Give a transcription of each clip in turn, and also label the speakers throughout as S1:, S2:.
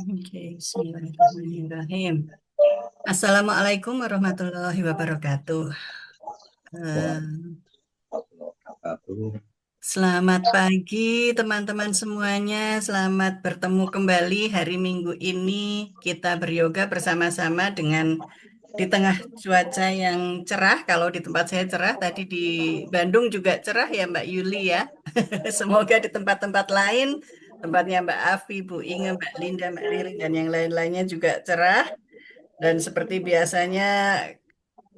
S1: Oke, bismillahirrahmanirrahim. Assalamualaikum warahmatullahi wabarakatuh. Eh,
S2: Wabarakatuh.
S1: Selamat pagi teman-teman semuanya. Selamat bertemu kembali hari Minggu ini. Kita beryoga bersama-sama dengan di tengah cuaca yang cerah. Kalau di tempat saya cerah, tadi di Bandung juga cerah ya Mbak Yuli ya. Semoga di tempat-tempat lain, tempatnya Mbak Afi, Bu Inge, Mbak Linda, Mbak Riri, dan yang lain-lainnya juga cerah. Dan seperti biasanya,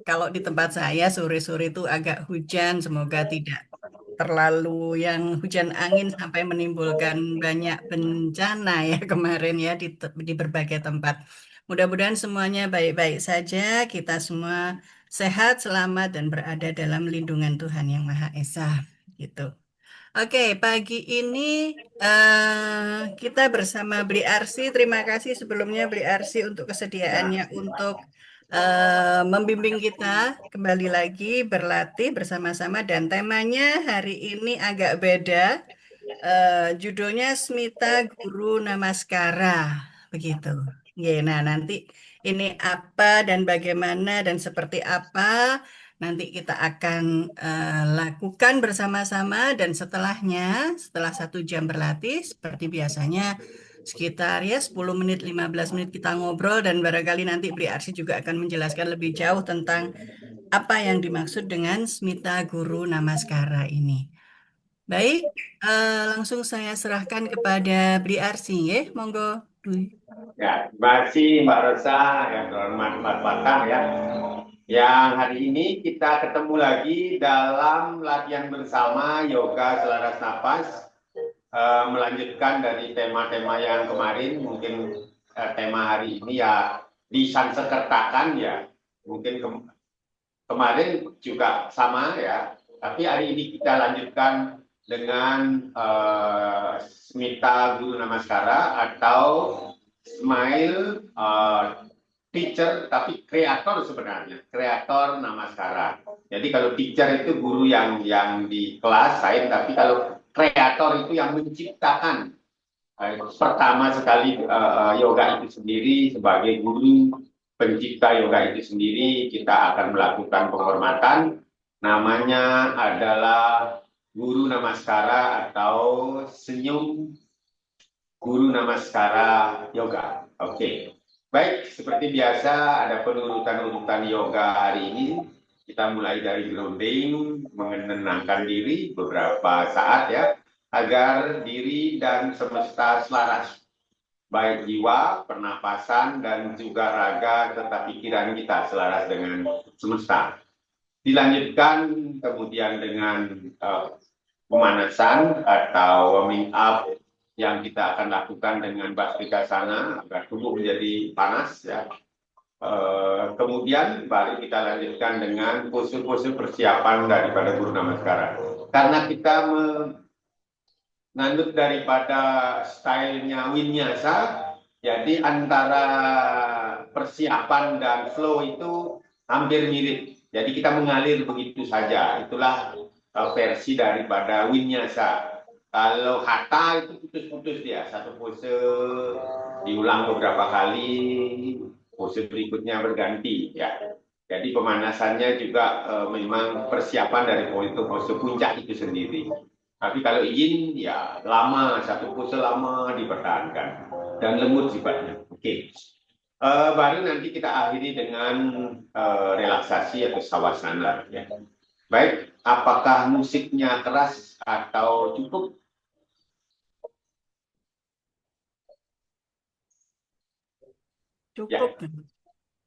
S1: kalau di tempat saya sore-sore itu agak hujan, semoga tidak terlalu yang hujan angin sampai menimbulkan banyak bencana ya kemarin ya di berbagai tempat. Mudah-mudahan semuanya baik-baik saja, kita semua sehat, selamat, dan berada dalam lindungan Tuhan Yang Maha Esa. Gitu. Oke, pagi ini kita bersama Bli Arsi. Terima kasih sebelumnya Bli Arsi untuk kesediaannya untuk membimbing kita kembali lagi berlatih bersama-sama dan temanya hari ini agak beda. Judulnya Smita Guru Namaskara, begitu. Ya, nah nanti ini apa dan bagaimana dan seperti apa nanti kita akan lakukan bersama-sama dan setelahnya, setelah 1 jam berlatih, seperti biasanya sekitar ya 10 menit, 15 menit kita ngobrol dan barangkali nanti Bri Arsi juga akan menjelaskan lebih jauh tentang apa yang dimaksud dengan Smita Guru Namaskara ini. Baik, langsung saya serahkan kepada Bri Arsi, ya, monggo. Dwi.
S2: Ya, terima kasih Mbak Rosa yang terhormat Mbak Batang ya. Yang hari ini kita ketemu lagi dalam latihan bersama yoga selaras napas, melanjutkan dari tema-tema yang kemarin. Mungkin tema hari ini ya disansekertakan ya. Mungkin kemarin juga sama ya. Tapi hari ini kita lanjutkan dengan Smita Guru Namaskara atau Smile teacher tapi kreator sebenarnya, kreator Namaskara. Jadi kalau teacher itu guru yang di kelas saya, tapi kalau kreator itu yang menciptakan pertama sekali yoga itu sendiri. Sebagai guru pencipta yoga itu sendiri, kita akan melakukan penghormatan. Namanya adalah Guru Namaskara atau Senyum Guru Namaskara Yoga. Oke. Baik, seperti biasa ada penurutan-urutan yoga hari ini. Kita mulai dari grounding, menenangkan diri beberapa saat ya, agar diri dan semesta selaras. Baik jiwa, pernapasan, dan juga raga serta pikiran kita selaras dengan semesta. Dilanjutkan kemudian dengan pemanasan atau warming up yang kita akan lakukan dengan Bhastrika sana agar tubuh menjadi panas ya. Kemudian baru kita lanjutkan dengan pose-pose persiapan daripada Guru Namaskara. Karena kita menganut daripada stylenya Vinyasa, jadi antara persiapan dan flow itu hampir mirip. Jadi kita mengalir begitu saja. Itulah versi daripada Vinyasa. Kalau hatha itu putus-putus dia, satu pose diulang beberapa kali, pose berikutnya berganti ya. Jadi pemanasannya juga memang persiapan dari pose puncak itu sendiri. Tapi kalau yin ya lama, satu pose lama dipertahankan dan lembut sifatnya. Oke. Baru nanti kita akhiri dengan relaksasi atau sawasana ya. Baik, apakah musiknya keras atau cukup? Ya,
S1: Cukup.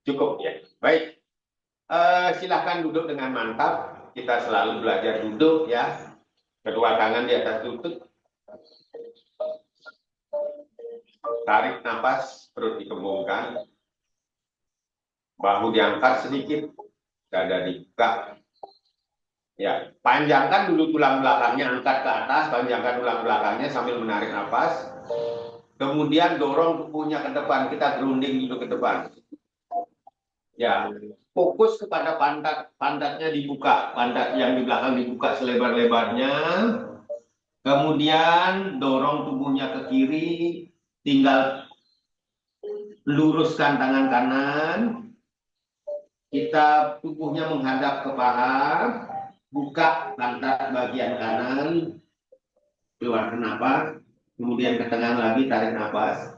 S2: cukup ya. Baik, silahkan duduk dengan mantap. Kita selalu belajar duduk ya. Kedua tangan di atas lutut. Tarik nafas, perut dikembangkan. Bahu diangkat sedikit. Dada dibuka. Ya, panjangkan dulu tulang belakangnya, angkat ke atas, panjangkan tulang belakangnya sambil menarik nafas. Kemudian dorong tubuhnya ke depan, kita grounding dulu ke depan. Ya, fokus kepada pantatnya dibuka, pantat yang di belakang dibuka selebar-lebarnya. Kemudian dorong tubuhnya ke kiri, tinggal luruskan tangan kanan, kita tubuhnya menghadap ke paha, buka pantat bagian kanan, keluarkan napas, kemudian ke tengah lagi, tarik napas,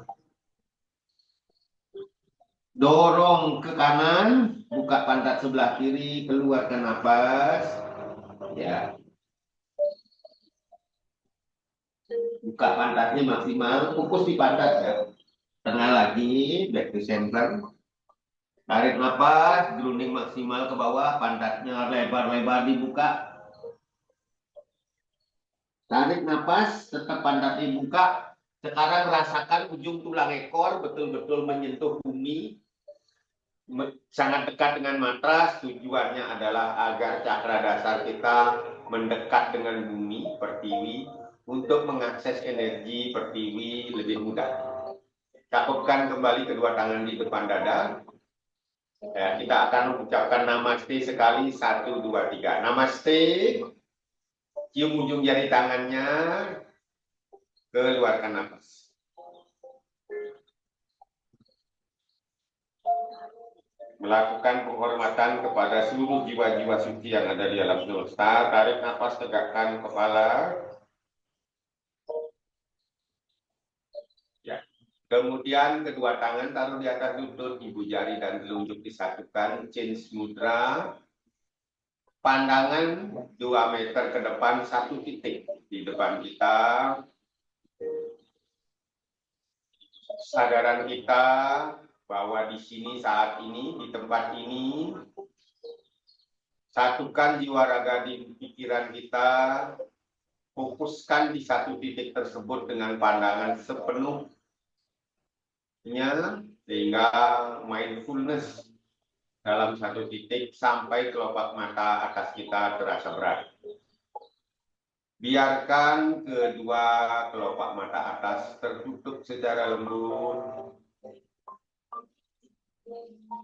S2: dorong ke kanan, buka pantat sebelah kiri, keluarkan napas, ya, buka pantatnya maksimal, fokus di pantat ya, tengah lagi, back to center, tarik napas, grounding maksimal ke bawah, pantatnya lebar-lebar dibuka, tarik napas, tetap pantat dibuka. Sekarang rasakan ujung tulang ekor betul-betul menyentuh bumi, sangat dekat dengan matras. Tujuannya adalah agar cakra dasar kita mendekat dengan bumi, pertiwi, untuk mengakses energi pertiwi lebih mudah. Cakupkan kembali kedua tangan di depan dada. Ya, kita akan mengucapkan namaste sekali, 1, 2, 3. Namaste. Cium ujung jari tangannya, keluarkan nafas. Melakukan penghormatan kepada seluruh jiwa-jiwa suci yang ada di alam semesta. Tarik nafas, tegakkan kepala. Ya. Kemudian kedua tangan taruh di atas lutut, ibu jari dan telunjuk disatukan, change mudra. Pandangan 2 meter ke depan, 1 titik di depan kita. Sadaran kita bahwa di sini saat ini, di tempat ini, satukan jiwa raga di pikiran kita, fokuskan di 1 titik tersebut dengan pandangan sepenuhnya, sehingga mindfulness dalam 1 titik sampai kelopak mata atas kita terasa berat. Biarkan kedua kelopak mata atas tertutup secara lembut.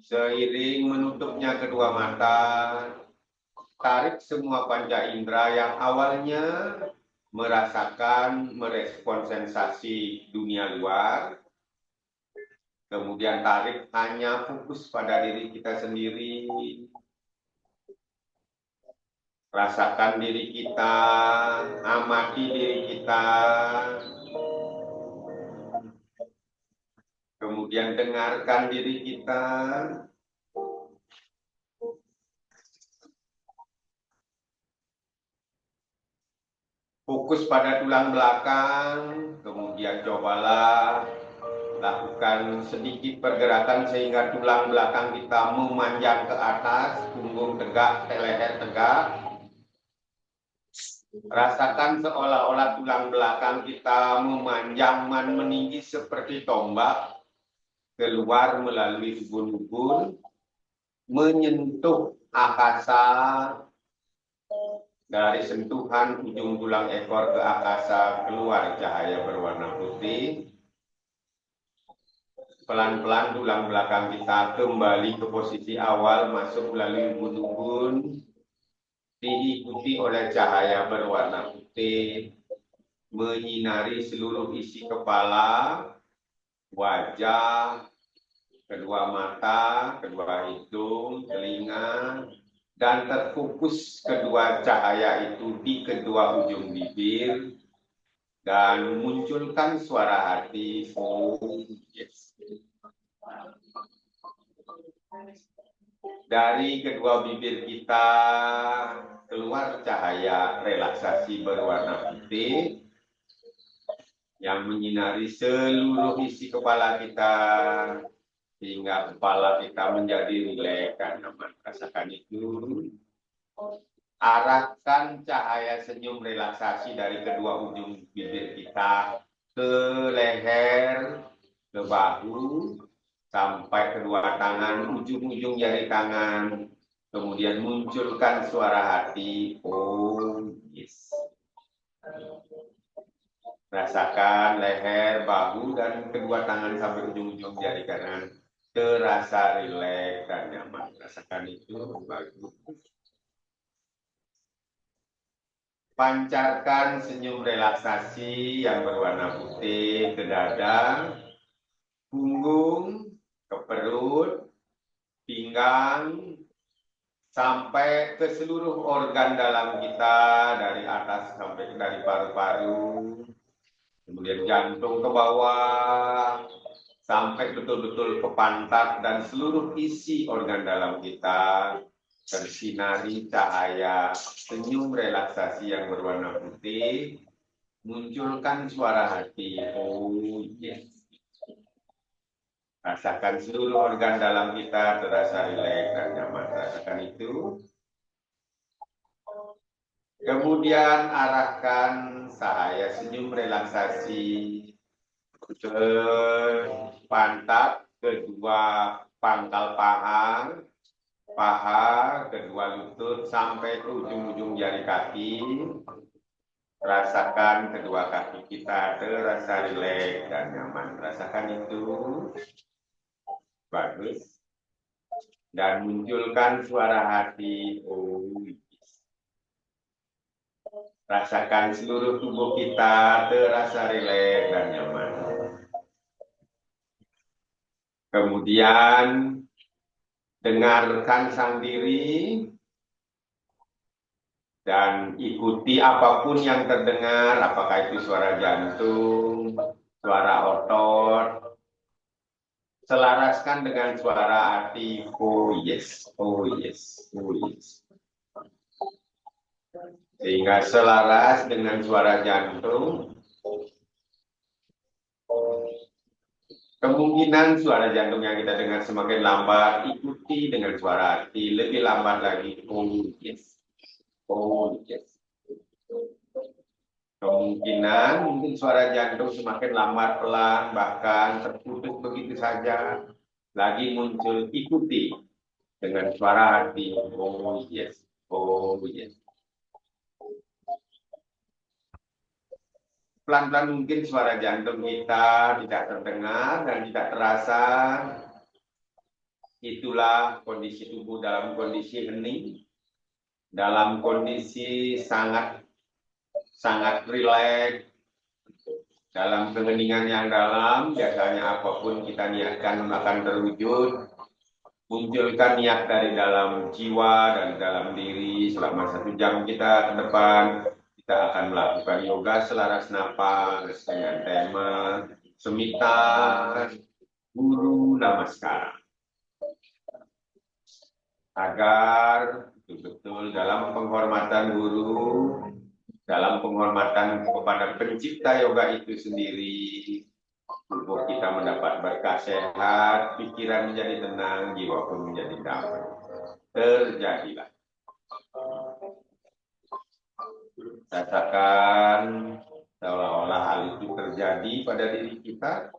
S2: Seiring menutupnya kedua mata, tarik semua panca indera yang awalnya merasakan, merespon sensasi dunia luar. Kemudian tarik, hanya fokus pada diri kita sendiri. Rasakan diri kita, amati diri kita. Kemudian dengarkan diri kita. Fokus pada tulang belakang, kemudian cobalah lakukan sedikit pergerakan sehingga tulang belakang kita memanjang ke atas, punggung tegak, leher tegak. Rasakan seolah-olah tulang belakang kita memanjang, meninggi seperti tombak, keluar melalui ubun-ubun, menyentuh akasa. Dari sentuhan ujung tulang ekor ke akasa, keluar cahaya berwarna putih. Pelan-pelan tulang belakang kita kembali ke posisi awal, masuk melalui ubun-ubun, diikuti oleh cahaya berwarna putih, menyinari seluruh isi kepala, wajah, kedua mata, kedua hidung, telinga, dan terfokus kedua cahaya itu di kedua ujung bibir, dan munculkan suara hati. Yes. Dari kedua bibir kita keluar cahaya relaksasi berwarna putih yang menyinari seluruh isi kepala kita, sehingga kepala kita menjadi rileks. Karena merasakan itu, arahkan cahaya senyum relaksasi dari kedua ujung bibir kita ke leher, ke bahu, sampai kedua tangan, ujung-ujung jari tangan. Kemudian munculkan suara hati, oh yes. Rasakan leher, bahu, dan kedua tangan sampai ujung-ujung jari kanan terasa rileks dan nyaman. Rasakan itu, bagus. Pancarkan senyum relaksasi yang berwarna putih ke dada, punggung, ke perut, pinggang, sampai ke seluruh organ dalam kita, dari atas sampai dari paru-paru, kemudian jantung ke bawah, sampai betul-betul ke pantat dan seluruh isi organ dalam kita tersinari cahaya senyum relaksasi yang berwarna putih. Munculkan suara hati. Oh yes. Rasakan seluruh organ dalam kita terasa rileks dan nyaman. Rasakan itu. Kemudian arahkan cahaya senyum relaksasi ke pantat, kedua pangkal paha, kedua lutut, sampai ke ujung-ujung jari kaki. Rasakan kedua kaki kita terasa rileks dan nyaman. Rasakan itu. Bagus. Dan munculkan suara hati. Oh, rasakan seluruh tubuh kita terasa rileks dan nyaman. Kemudian dengarkan sang diri dan ikuti apapun yang terdengar, apakah itu suara jantung, suara otot, selaraskan dengan suara hati. Oh yes, oh yes, oh yes. Sehingga selaras dengan suara jantung. Kemungkinan suara jantung yang kita dengar semakin lambat, ikuti dengan suara hati lebih lambat lagi. Oh yes, oh yes. Kemungkinan mungkin suara jantung semakin lambat, pelan, bahkan terputus begitu saja. Lagi muncul, ikuti dengan suara hati. Oh yes, oh yes. Pelan-pelan mungkin suara jantung kita tidak terdengar dan tidak terasa. Itulah kondisi tubuh dalam kondisi hening, dalam kondisi sangat rileks, dalam keheningan yang dalam. Biasanya apapun kita niatkan akan terwujud. Munculkan niat dari dalam jiwa dan dalam diri. Selama 1 jam kita ke depan, kita akan melakukan yoga selaras napas dengan tema Semita Guru Namaskara. Agar betul-betul dalam penghormatan guru, dalam penghormatan kepada pencipta yoga itu sendiri, tubuh kita mendapat berkah sehat, pikiran menjadi tenang, jiwa pun menjadi damai. Terjadilah. Rasakan seolah-olah hal itu terjadi pada diri kita.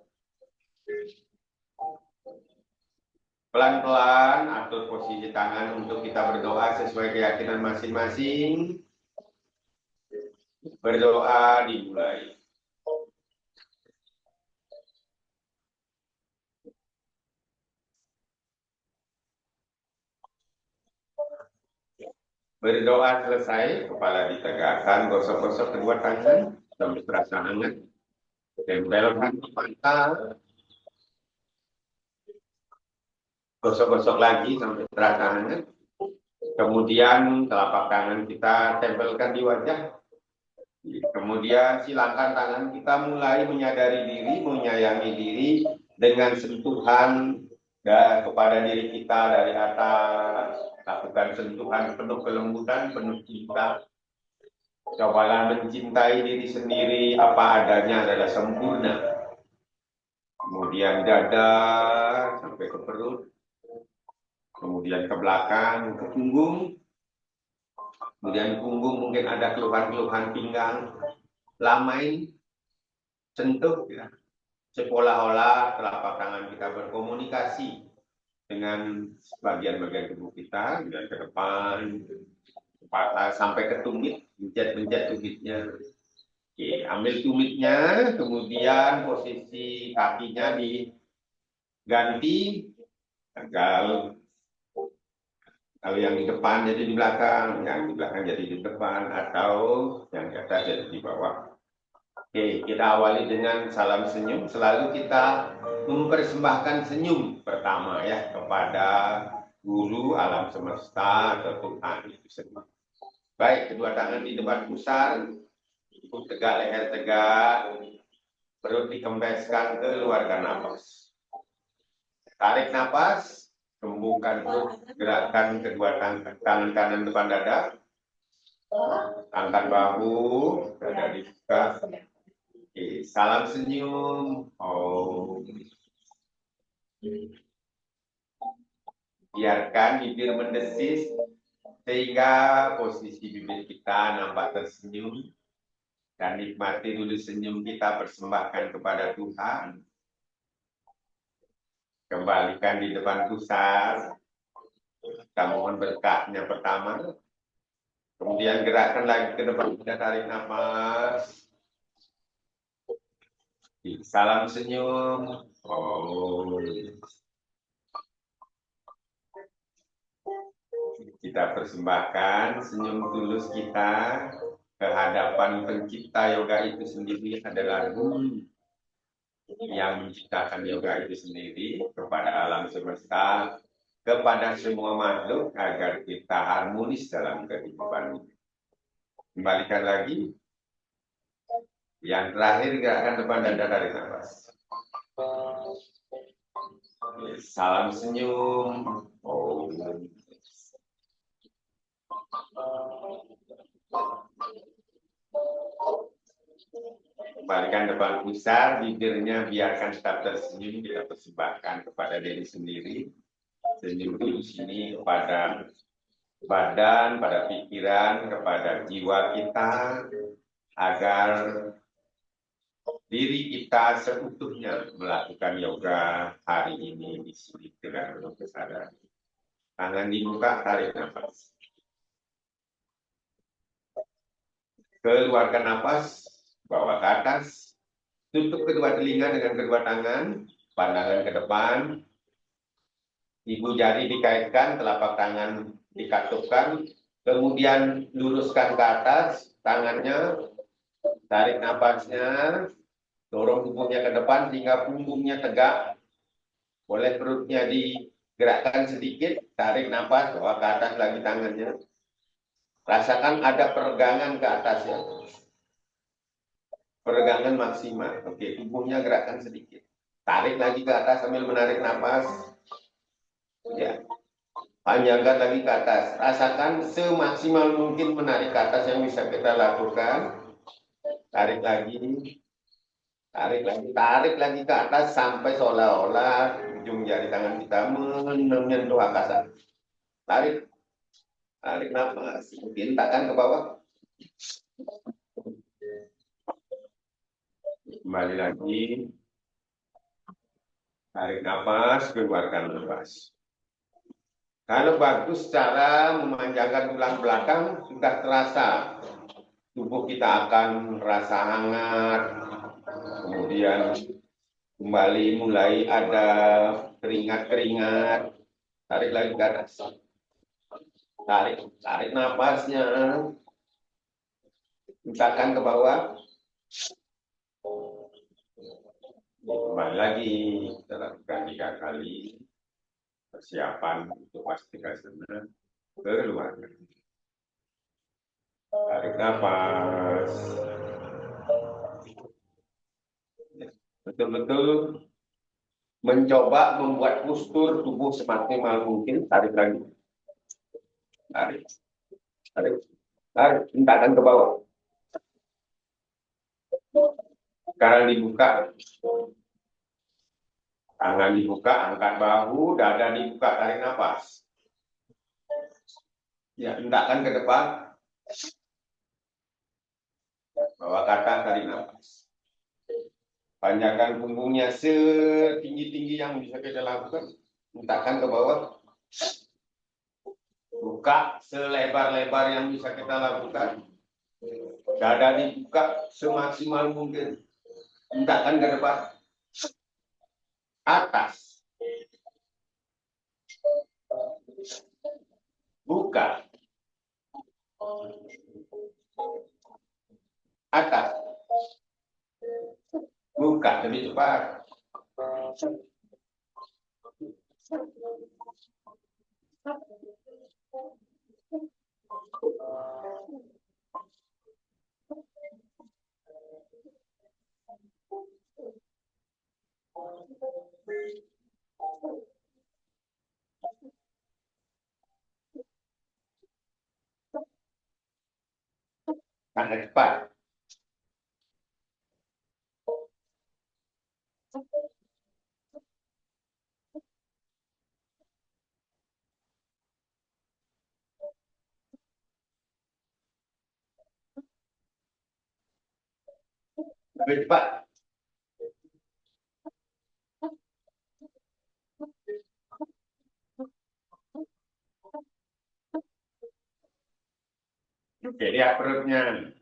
S2: Pelan-pelan atur posisi tangan untuk kita berdoa sesuai keyakinan masing-masing. Berdoa dimulai. Berdoa selesai, kepala ditegakkan, gosok-gosok kedua tangan sampai terasa hangat. Tempelkan di mata. Gosok-gosok lagi sampai terasa hangat. Kemudian telapak tangan kita tempelkan di wajah. Kemudian silakan tangan kita mulai menyadari diri, menyayangi diri dengan sentuhan kepada diri kita dari atas. Lakukan sentuhan penuh kelembutan, penuh cinta. Cobalah mencintai diri sendiri, apa adanya adalah sempurna. Kemudian dada sampai ke perut. Kemudian ke belakang, ke punggung. Kemudian punggung mungkin ada keluhan-keluhan pinggang. Lamain, sentuh ya. Seolah-olah telapak tangan kita berkomunikasi dengan bagian-bagian tubuh kita, dan ke depan, sampai ke tumit, pencet-pencet tumitnya. Oke, ambil tumitnya, kemudian posisi kakinya diganti, agar kalau yang di depan jadi di belakang, yang di belakang jadi di depan, atau yang di atas jadi di bawah. Oke, kita awali dengan salam senyum. Selalu kita mempersembahkan senyum pertama ya kepada guru alam semesta atau Tuhan itu sendiri. Baik, kedua tangan di depan pusar, cukup tegak, leher tegak, perut dikempeskan, keluarkan nafas. Tarik nafas, kembungkan perut, gerakkan kedua tangan kanan depan dada, angkat bahu, dada dibuka. Oke, salam senyum. Oh, biarkan bibir mendesis sehingga posisi bibir kita nampak tersenyum dan nikmati dulu senyum kita, persembahkan kepada Tuhan. Kembalikan di depan pusar. Kita mohon berkahnya pertama. Kemudian gerakkan lagi ke depan, kita tarik nafas. Salam senyum. Oh. Kita persembahkan senyum tulus kita ke hadapan pencipta yoga itu sendiri, adalah guru yang menciptakan yoga itu sendiri, kepada alam semesta, kepada semua makhluk, agar kita harmonis dalam kehidupan ini. Kembalikan lagi. Yang terakhir, gerakan depan dada, tarik nafas. Salam senyum. Oh. Kembalikan depan pusar, bibirnya biarkan tetap tersenyum, kita persembahkan kepada diri sendiri. Senyum dulu sini kepada badan, pada pikiran, kepada jiwa kita, agar diri kita seutuhnya melakukan yoga hari ini di sini dengan penuh kesadaran. Tangan dibuka, tarik nafas. Keluarkan nafas, bawa ke atas, tutup kedua telinga dengan kedua tangan, pandangan ke depan, ibu jari dikaitkan, telapak tangan dikatupkan, kemudian luruskan ke atas, tangannya, tarik nafasnya, dorong tubuhnya ke depan sehingga punggungnya tegak, boleh perutnya digerakkan sedikit, tarik nafas, bawa ke atas lagi tangannya, rasakan ada peregangan ke atasnya. Peregangan maksimal. Oke, tubuhnya gerakkan sedikit. Tarik lagi ke atas sambil menarik nafas. Ya. Panjangkan lagi ke atas. Rasakan semaksimal mungkin menarik ke atas yang bisa kita lakukan. Tarik lagi. Tarik lagi ke atas sampai seolah-olah ujung jari tangan kita menyentuh angkasa. Tarik. Tarik nafas. Mungkin takkan ke bawah. Kembali lagi. Tarik nafas, keluarkan nafas. Kalau bagus cara memanjangkan tulang belakang, sudah terasa tubuh kita akan merasa hangat, kemudian kembali mulai ada keringat-keringat. Tarik lagi ke atas. Tarik nafasnya. Mintakan ke bawah. Kembali lagi, kita lakukan 3 kali. Persiapan untuk pastikan sana, keluarkan. Tarik nafas. Betul-betul mencoba membuat postur tubuh semaksimal mungkin. Tarik lagi. Tarik. Mintakan ke bawah. Sekarang dibuka. Tangan dibuka, angkat bahu, dada dibuka, tarik nafas. Ya, hendakkan ke depan. Bawa ke atas, tarik nafas. Panjangkan punggungnya setinggi-tinggi yang bisa kita lakukan. Hendakkan ke bawah. Buka selebar-lebar yang bisa kita lakukan. Dada dibuka semaksimal mungkin. Hendakkan ke depan. Atas. Buka. Atas. Buka lebih cepat. Agak cepat. Lebih cepat. Oke, lihat perutnya.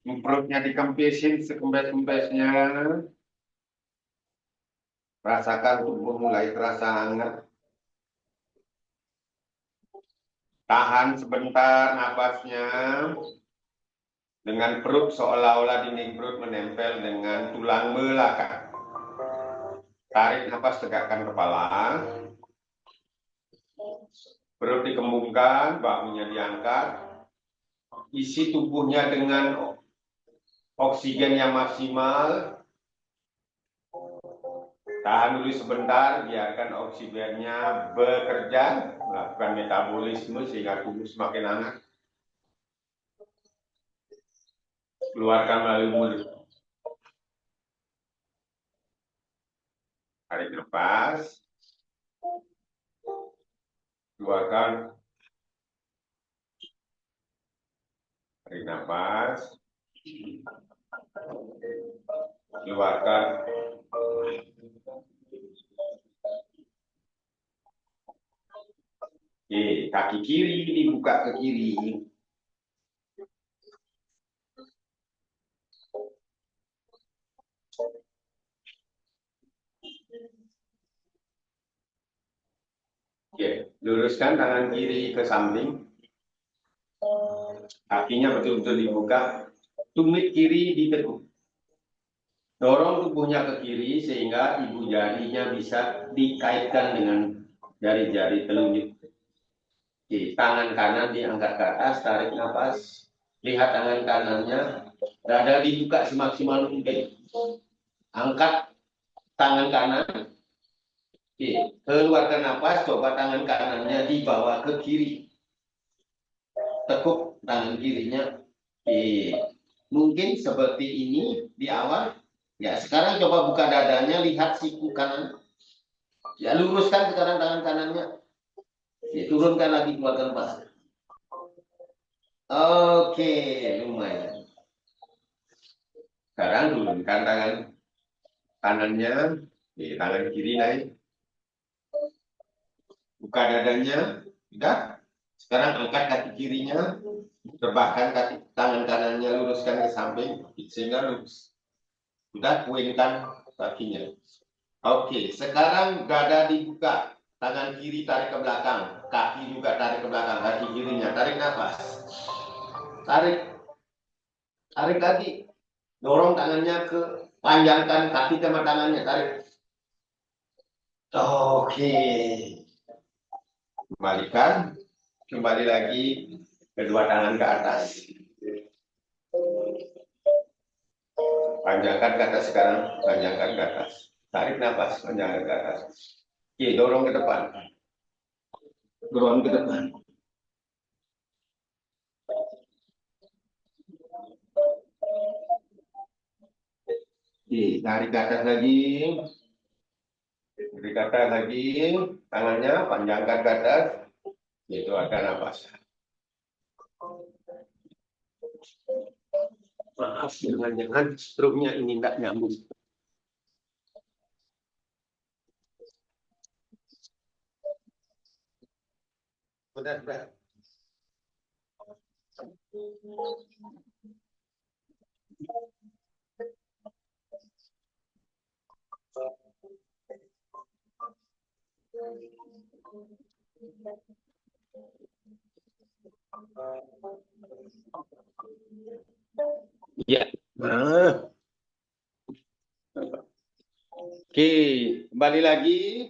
S2: Perutnya dikempisin sekempes-kempesnya. Rasakan tubuh mulai terasa hangat. Tahan sebentar napasnya. Dengan perut seolah-olah dinding perut menempel dengan tulang belakang. Tarik napas, tegakkan kepala. Perut dikembungkan, bahunya diangkat. Isi tubuhnya dengan oksigen yang maksimal. Tahan dulu sebentar, biarkan oksigennya bekerja, melakukan metabolisme sehingga tubuh semakin hangat. Keluarkan melalui mulut. Tarik nafas. Keluarkan. Tarik nafas. Keluarkan. Oke, kaki kiri dibuka ke kiri. Oke, luruskan tangan kiri ke samping. Kakinya betul-betul dibuka. Tumit kiri ditekuk. Dorong tubuhnya ke kiri sehingga ibu jarinya bisa dikaitkan dengan jari-jari telunjuk. Oke, tangan kanan diangkat ke atas, tarik nafas. Lihat tangan kanannya, dada dibuka semaksimal mungkin. Angkat tangan kanan. Oke, keluarkan nafas, coba tangan kanannya dibawa ke kiri. Tekuk tangan kirinya. Oke, mungkin seperti ini di awal. Ya, sekarang coba buka dadanya, lihat siku kanan. Ya, luruskan sekarang tangan kanannya. Ya, turunkan lagi, keluarkan nafas. Oke, lumayan. Sekarang turunkan tangan kanannya, tangan kiri naik. Buka dadanya, sudah. Sekarang angkat kaki kirinya, rebahkan kaki tangan kanannya, luruskan ke samping sehingga lurus. Sudah, puingkan kakinya. Oke, sekarang dada dibuka, tangan kiri tarik ke belakang, kaki juga tarik ke belakang, kaki kirinya tarik nafas, tarik, tarik lagi, dorong tangannya ke, panjangkan kaki sama tangannya, tarik. Oke, kembalikan, kembali lagi, kedua tangan ke atas. Panjangkan ke atas sekarang, panjangkan ke atas. Tarik nafas, panjangkan ke atas. Oke, dorong ke depan. Dorong ke depan. Oke, tarik ke atas lagi. Tarik ke atas lagi. Tangannya panjangkan ke atas. Itu akan nafas. Maaf, jangan-jangan struknya ini tidak nyambung. Sudah. Ya. Nah. Oke, kembali lagi.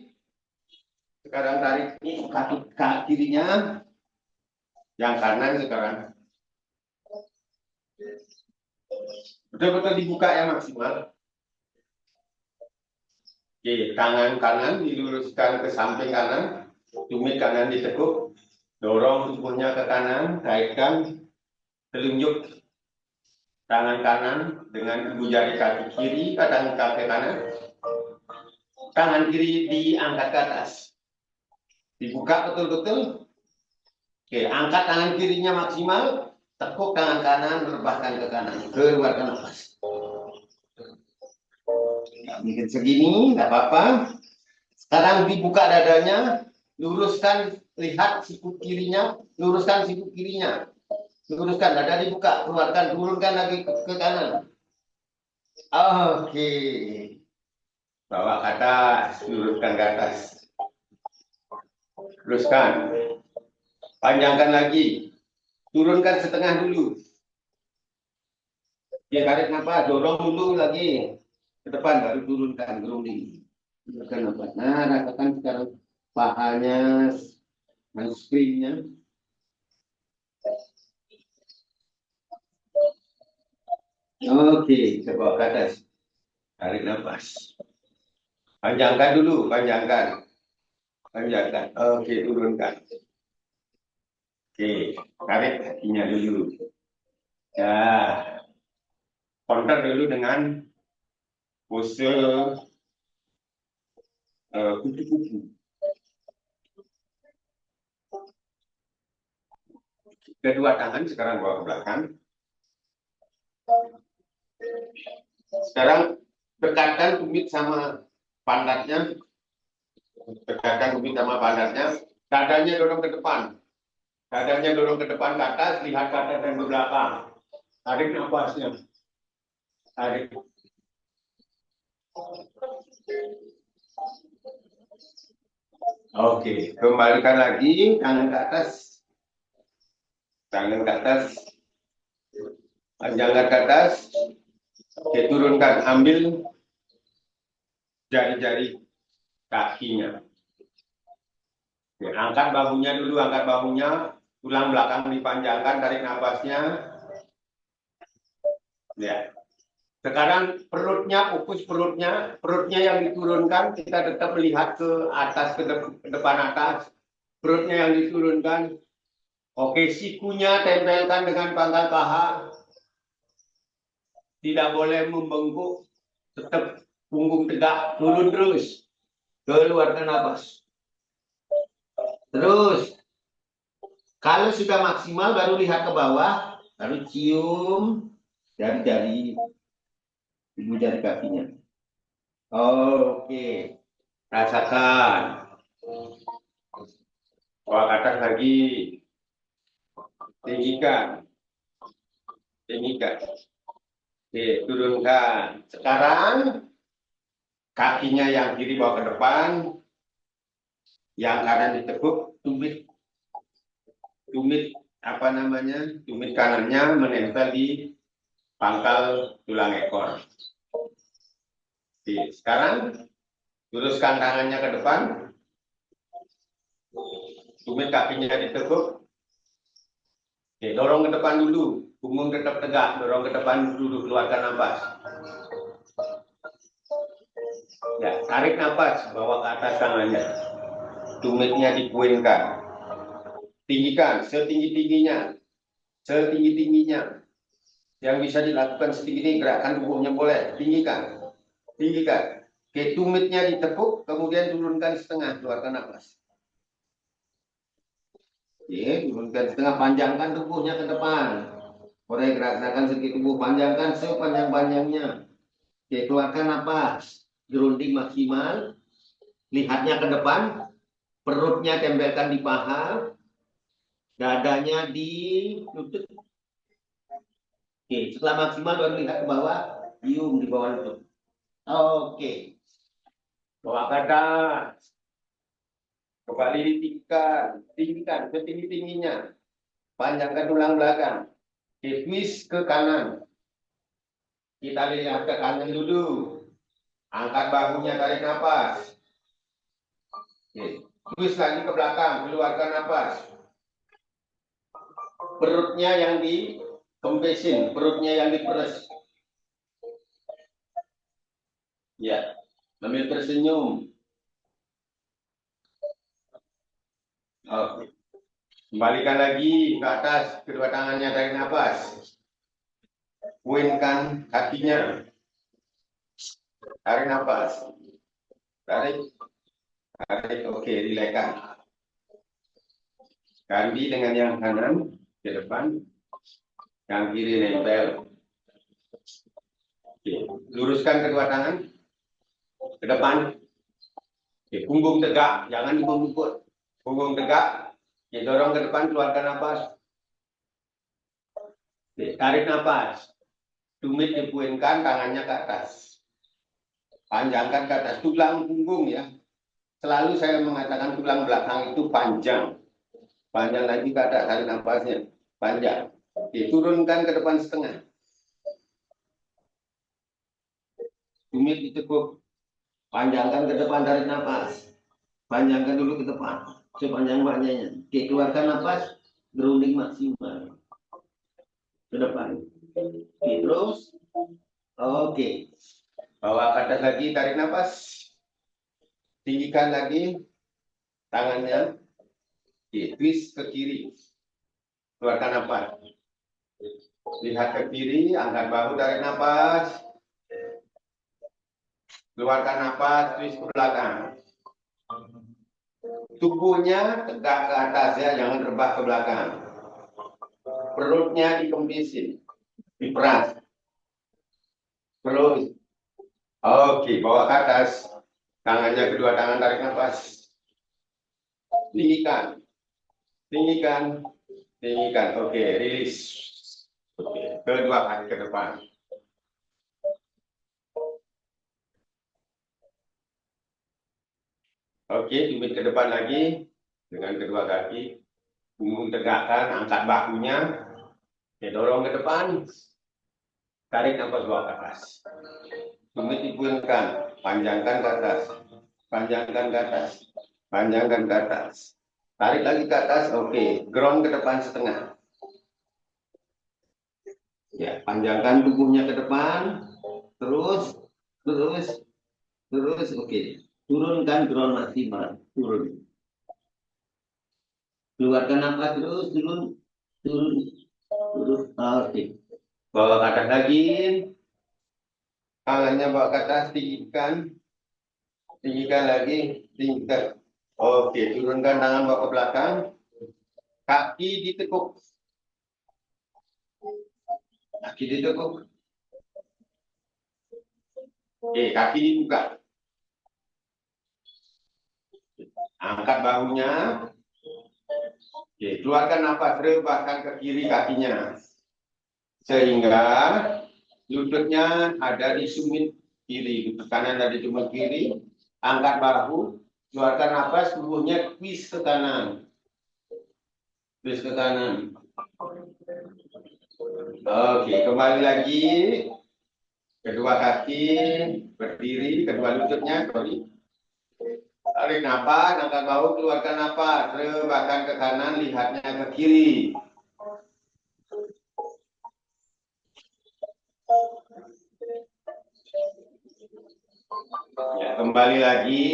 S2: Sekarang tarik kaki kirinya, yang kanan sekarang. Betul-betul dibuka ya maksimal. Oke, tangan kanan diluruskan ke samping kanan, tumit kanan ditekuk, dorong tubuhnya ke kanan, kaitkan telunjuk tangan kanan dengan ibu jari kaki kiri, kaki kanan, tangan kiri diangkat ke atas, dibuka betul-betul. Oke, angkat tangan kirinya maksimal, tekuk tangan kanan, rebahkan ke kanan, keluarkan nafas. Mungkin segini, nggak apa-apa. Sekarang dibuka dadanya, luruskan, lihat siku kirinya, luruskan siku kirinya. Luruskan, dada dibuka, keluarkan, turunkan lagi ke kanan. Oke. Bawa ke atas, luruskan ke atas. Luruskan. Panjangkan lagi. Turunkan setengah dulu. Dia tarik nafas, dorong dulu lagi. Ke depan, baru turunkan, grounding. Turunkan nafas. Nah, rasakan sekarang pahanya, hamstringnya. Oke, coba ke atas. Tarik nafas. Panjangkan dulu, panjangkan. Panjangkan. Oke, turunkan. Oke, tarik kakinya dulu. Ya, counter dulu dengan pose kupu-kupu. Kedua tangan sekarang bawa ke belakang. Sekarang dekatkan tumit sama pandatnya. Dekatkan tumit sama pandatnya. Dadanya dorong ke depan. Dadanya dorong ke depan ke atas, lihat ke atas dan ke belakang. Tarik nafasnya. Tarik. Oke, kembalikan lagi tangan ke atas. Tangan ke atas. Panjangkan ke atas. Oke, turunkan. Ambil jari-jari kakinya. Oke, angkat bahunya dulu, angkat bahunya. Tulang belakang dipanjangkan, tarik nafasnya. Ya. Sekarang perutnya, fokus perutnya yang diturunkan, kita tetap melihat ke atas, ke depan atas. Perutnya yang diturunkan. Oke, sikunya tempelkan dengan pangkal paha. Tidak boleh membengkuk, tetap punggung tegak, turun terus. Keluarkan nafas. Terus, kalau sudah maksimal baru lihat ke bawah, baru cium jari-jari ibu jari kakinya. Oke, rasakan. Bawa ke atas lagi. Tinggikan. Tinggikan. Oke, turunkan. Sekarang kakinya yang kiri bawa ke depan, yang kanan ditekuk, tumit apa namanya? Tumit kanannya menempel di pangkal tulang ekor. Oke, sekarang luruskan tangannya ke depan, tumit kakinya ditekuk. Oke, dorong ke depan dulu, punggung tetap tegak, dorong ke depan dulu, keluarkan nafas. Ya, tarik nafas, bawa ke atas tangannya. Tumitnya dipuinkan. Tinggikan setinggi-tingginya. Setinggi-tingginya. Yang bisa dilakukan setinggi ini, gerakan tubuhnya boleh. Tinggikan. Tinggikan. Oke, tumitnya ditekuk, kemudian turunkan setengah, keluarkan nafas. Oke, turunkan setengah, panjangkan tubuhnya ke depan. Boleh gerakan sedikit tubuh, panjangkan sepanjang-panjangnya. Oke, keluarkan nafas. Grounding maksimal. Lihatnya ke depan. Perutnya tempelkan di paha. Dadanya di lutut. Oke, setelah maksimal baru lihat ke bawah. Cium di bawah lutut. Oke. Bawa ke atas. Kembali ditinggikan. Tinggikan setinggi-tingginya. Panjangkan tulang belakang. Twist ke kanan. Kita lihat ke kanan dulu. Angkat bahunya, tarik nafas. Oke. Twist lagi ke belakang, keluarkan nafas. Perutnya yang dikempesin, perutnya yang diperes. Ya, sambil tersenyum. Oke. Kembalikan lagi ke atas, kedua tangannya, tarik nafas. Puinkan kakinya, tarik nafas. Tarik, tarik, oke, rilekan. Ganti dengan yang kanan ke depan, yang kiri nempel. Oke. Luruskan kedua tangan ke depan. Oke. Punggung tegak, jangan dibungkuk. Punggung tegak, oke, dorong ke depan, keluarkan nafas. Oke. Tarik nafas. Tumit dipuinkan, tangannya ke atas. Panjangkan ke atas, tulang punggung ya. Selalu saya mengatakan tulang belakang itu panjang. Panjang lagi ke atas, tarik nafasnya. Panjang. Oke, turunkan ke depan setengah. Tumit ditekuk. Panjangkan ke depan, tarik nafas. Panjangkan dulu ke depan. Sepanjang-panjangnya. Oke, keluarkan nafas. Grounding maksimal. Ke depan. Oke, terus. Oke. Bawa ke atas lagi, tarik nafas. Tinggikan lagi tangannya. Oke, twist ke kiri. Keluarkan nafas. Lihat ke kiri, angkat bahu, tarik nafas. Keluarkan nafas, twist ke belakang. Tubuhnya tegak ke atas ya, jangan rebah ke belakang. Perutnya dikempisin, diperas. Terus, oke, bawa ke atas. Tangannya, kedua tangan, tarik nafas. Tinggikan, tinggikan, tinggikan. Oke, rilis. Oke, kedua kaki ke depan. Oke, tumit ke depan lagi dengan kedua kaki. Punggung tegakkan, angkat bahunya. Oke, dorong ke depan. Tarik nafas, bawa ke atas. Tumit dipulangkan, panjangkan ke atas. Panjangkan ke atas. Panjangkan ke atas. Tarik lagi ke atas, oke. Ground ke depan setengah. Ya, panjangkan tubuhnya ke depan. Terus, terus, terus, oke. Turunkan ground maksimal. Turun. Keluarkan nafas terus, turun, turun, turun. Oke. Bawa ke atas lagi. Tangannya bawa ke atas, tinggikan. Tinggikan lagi, tinggikan. Oke, turunkan tangan bawa ke belakang. Kaki ditekuk. Kaki ditekuk. Oke, kaki dibuka. Angkat bahunya. Oke, keluarkan nafas, rebahkan ke kiri kakinya. Sehingga lututnya ada di sumit kiri, lutut kanan ada di sumit kiri. Angkat bahu, keluarkan nafas, tubuhnya twist ke kanan. Twist ke kanan. Oke, kembali lagi. Kedua kaki berdiri, kedua lututnya sorry. Tarik nafas, angkat bahu, keluarkan nafas. Rebahkan ke kanan, lihatnya ke kiri. Ya, kembali lagi.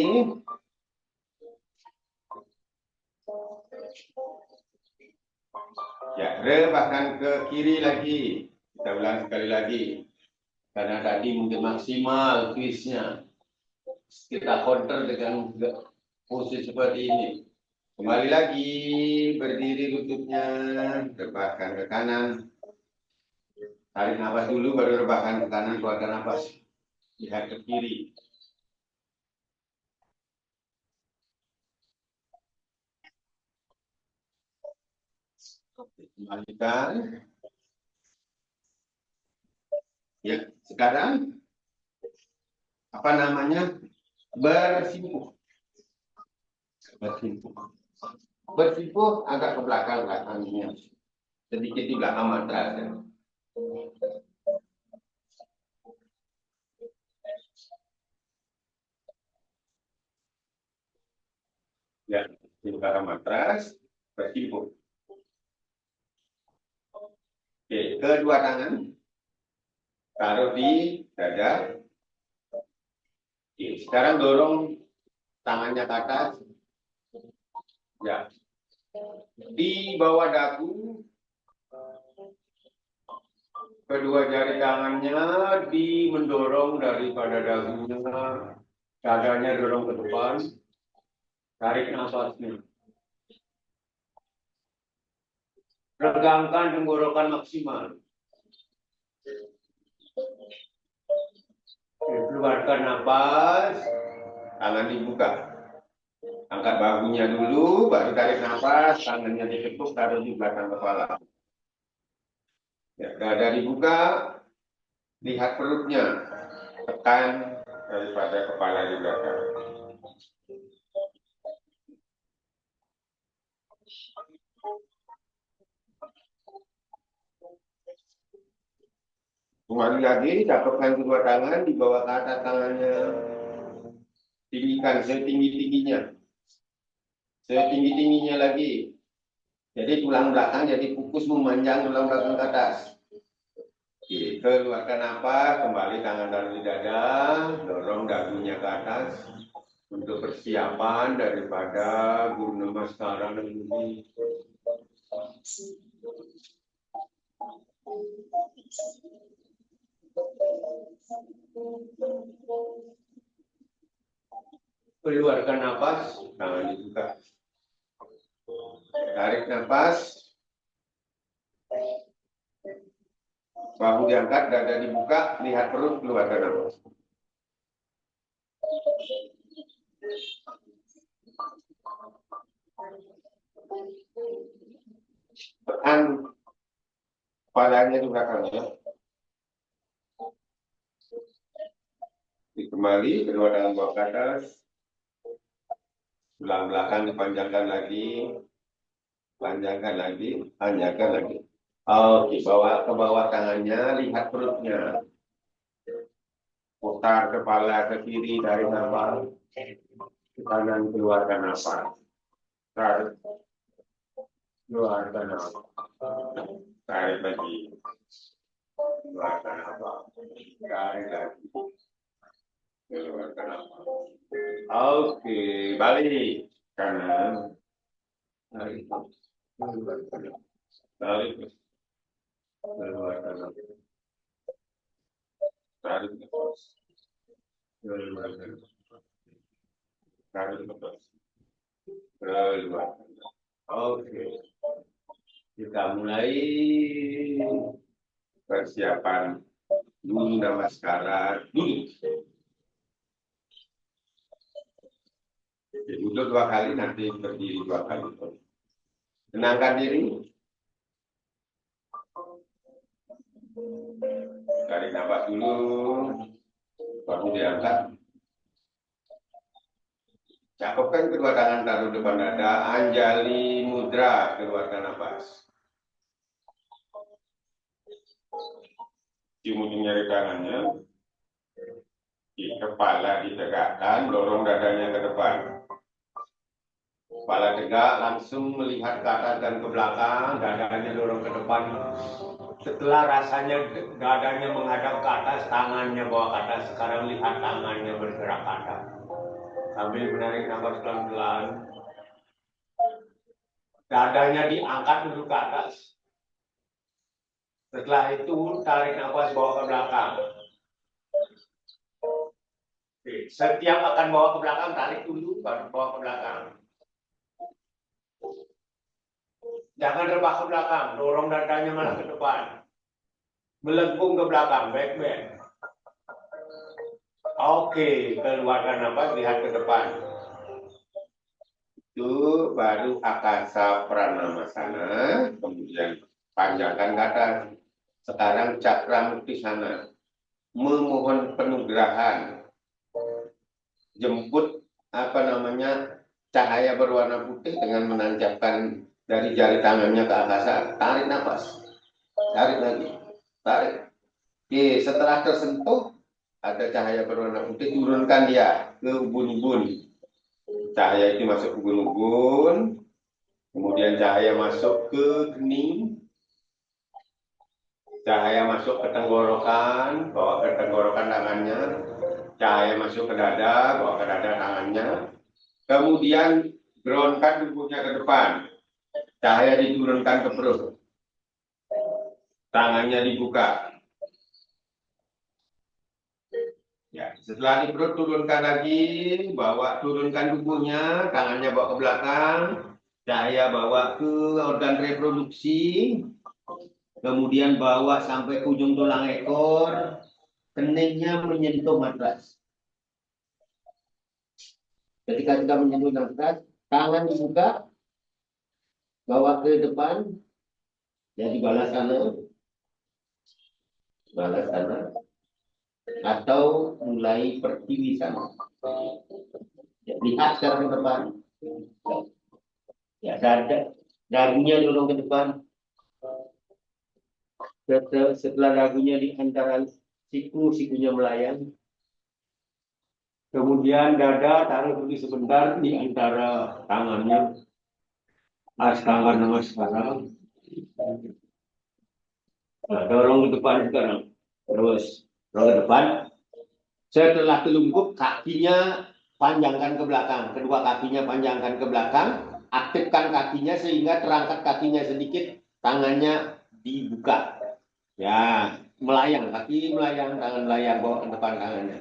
S2: Ya, rebahkan ke kiri lagi. Kita ulang sekali lagi. Karena tadi mungkin maksimal twistnya. Kita counter dengan posisi seperti ini. Kembali lagi, berdiri lututnya, rebahkan ke kanan. Tarik nafas dulu, baru rebahkan ke kanan, keluarkan nafas. Lihat ke kiri. Kembalikan. Ya, sekarang apa namanya? Bersimpuh. Bersimpuh. Bersimpuh agak ke belakang belakangnya. Sedikit di belakang matras. Ya. di belakang matras, berhimpun. Oke, kedua tangan taruh di dada. Oke, sekarang dorong tangannya ke atas. Ya, di bawah dagu, kedua jari tangannya mendorong daripada dagunya, dadanya dorong ke depan, tarik nafasnya. Regangkan tenggorokan maksimal. Keluarkan nafas, tangan dibuka. Angkat bahunya dulu, baru tarik nafas, tangannya ditekuk, taruh di belakang kepala. Ya, dada dibuka, lihat perutnya, tekan daripada kepala di belakang. Kembali lagi, dapatkan kedua tangan, dibawa ke atas tangannya, tinggikan setinggi-tingginya, setinggi-tingginya lagi. Jadi tulang belakang jadi fokus memanjang tulang belakang ke atas. Oke, keluarkan napas, kembali tangan taruh di dada, dorong dagunya ke atas untuk persiapan daripada Guru Namaskara nanti. Keluarkan napas, tangan dibuka. Tarik napas, bahu diangkat, dada dibuka, lihat perut, keluarkan napas. Tekan kepalanya di belakangnya. Kembali, kedua tangan bawa ke atas. Tulang belakang dipanjangkan lagi. Panjangkan lagi, panjangkan lagi. Oke, bawa ke bawah tangannya, lihat perutnya. Putar kepala ke kiri, tarik nafas. Ke kanan, keluarkan nafas. Tarik, keluarkan nafas. Tarik lagi. Keluarkan nafas. Tarik lagi. Keluarkan nafas. Oke, balik. Kanan. Tarik. Keluarkan nafas. Tarik. Keluarkan nafas. Tarik nafas. Keluarkan nafas. Tarik nafas. Keluarkan. Oke. Kita mulai persiapan Guru Namaskara dulu. Duduk 2 kali, nanti berdiri 2 kali. Tenangkan diri. Tarik nafas dulu. Baru diangkat. Cakupkan kedua tangan taruh depan dada. Anjali mudra, keluarkan nafas. Cium ujung jari tangannya. Di kepala ditegakkan, dorong dadanya ke depan. Kepala tegak, langsung melihat ke atas dan ke belakang, dadanya dorong ke depan. Setelah rasanya dadanya menghadap ke atas, tangannya bawa ke atas, sekarang lihat tangannya bergerak ke atas. Sambil menarik nafas pelan-pelan, dadanya diangkat dulu ke atas. Setelah itu tarik nafas bawa ke belakang. Oke. Setiap akan bawa ke belakang, tarik dulu, baru bawa ke belakang. Jangan rebah ke belakang, dorong dadanya malah ke depan. Melengkung ke belakang, back bend. Oke, keluarkan nafas, lihat ke depan. Itu baru akasa pranamasana, kemudian panjangkan ke atas. Sekarang cakra muktisana, memohon penugerahan, jemput cahaya berwarna putih dengan menancapkan dari jari tangannya ke akasa. Tarik nafas, tarik lagi, tarik. Oke, setelah tersentuh ada cahaya berwarna putih, turunkan dia ke ubun-ubun. Cahaya itu masuk ke gun-gun, kemudian cahaya masuk ke kening, cahaya masuk ke tenggorokan, bawa ke tenggorokan tangannya, cahaya masuk ke dada, bawa ke dada tangannya, kemudian groundkan tubuhnya ke depan, cahaya diturunkan ke perut, tangannya dibuka. Ya, setelah di perut turunkan lagi, turunkan tubuhnya, tangannya bawa ke belakang, cahaya bawa ke organ reproduksi, kemudian bawa sampai ujung tulang ekor, keningnya menyentuh matras. Ketika kita menyentuh matras, tangan dibuka, bawa ke depan, jadi balas sana, atau mulai pertiwi sana. Ya, lihat sekarang ke depan. Ya, dagunya dorong ke depan. Setelah dagunya di antara sikunya melayang. Kemudian dada taruh dulu sebentar di antara tangannya. Astanga Namaskara. Nah, dorong ke depan sekarang. Terus dorong ke depan. Setelah telungkup, kakinya panjangkan ke belakang. Kedua kakinya panjangkan ke belakang. Aktifkan kakinya sehingga terangkat kakinya sedikit. Tangannya dibuka. Ya, melayang. Kaki melayang, tangan melayang. Bawa ke depan tangannya.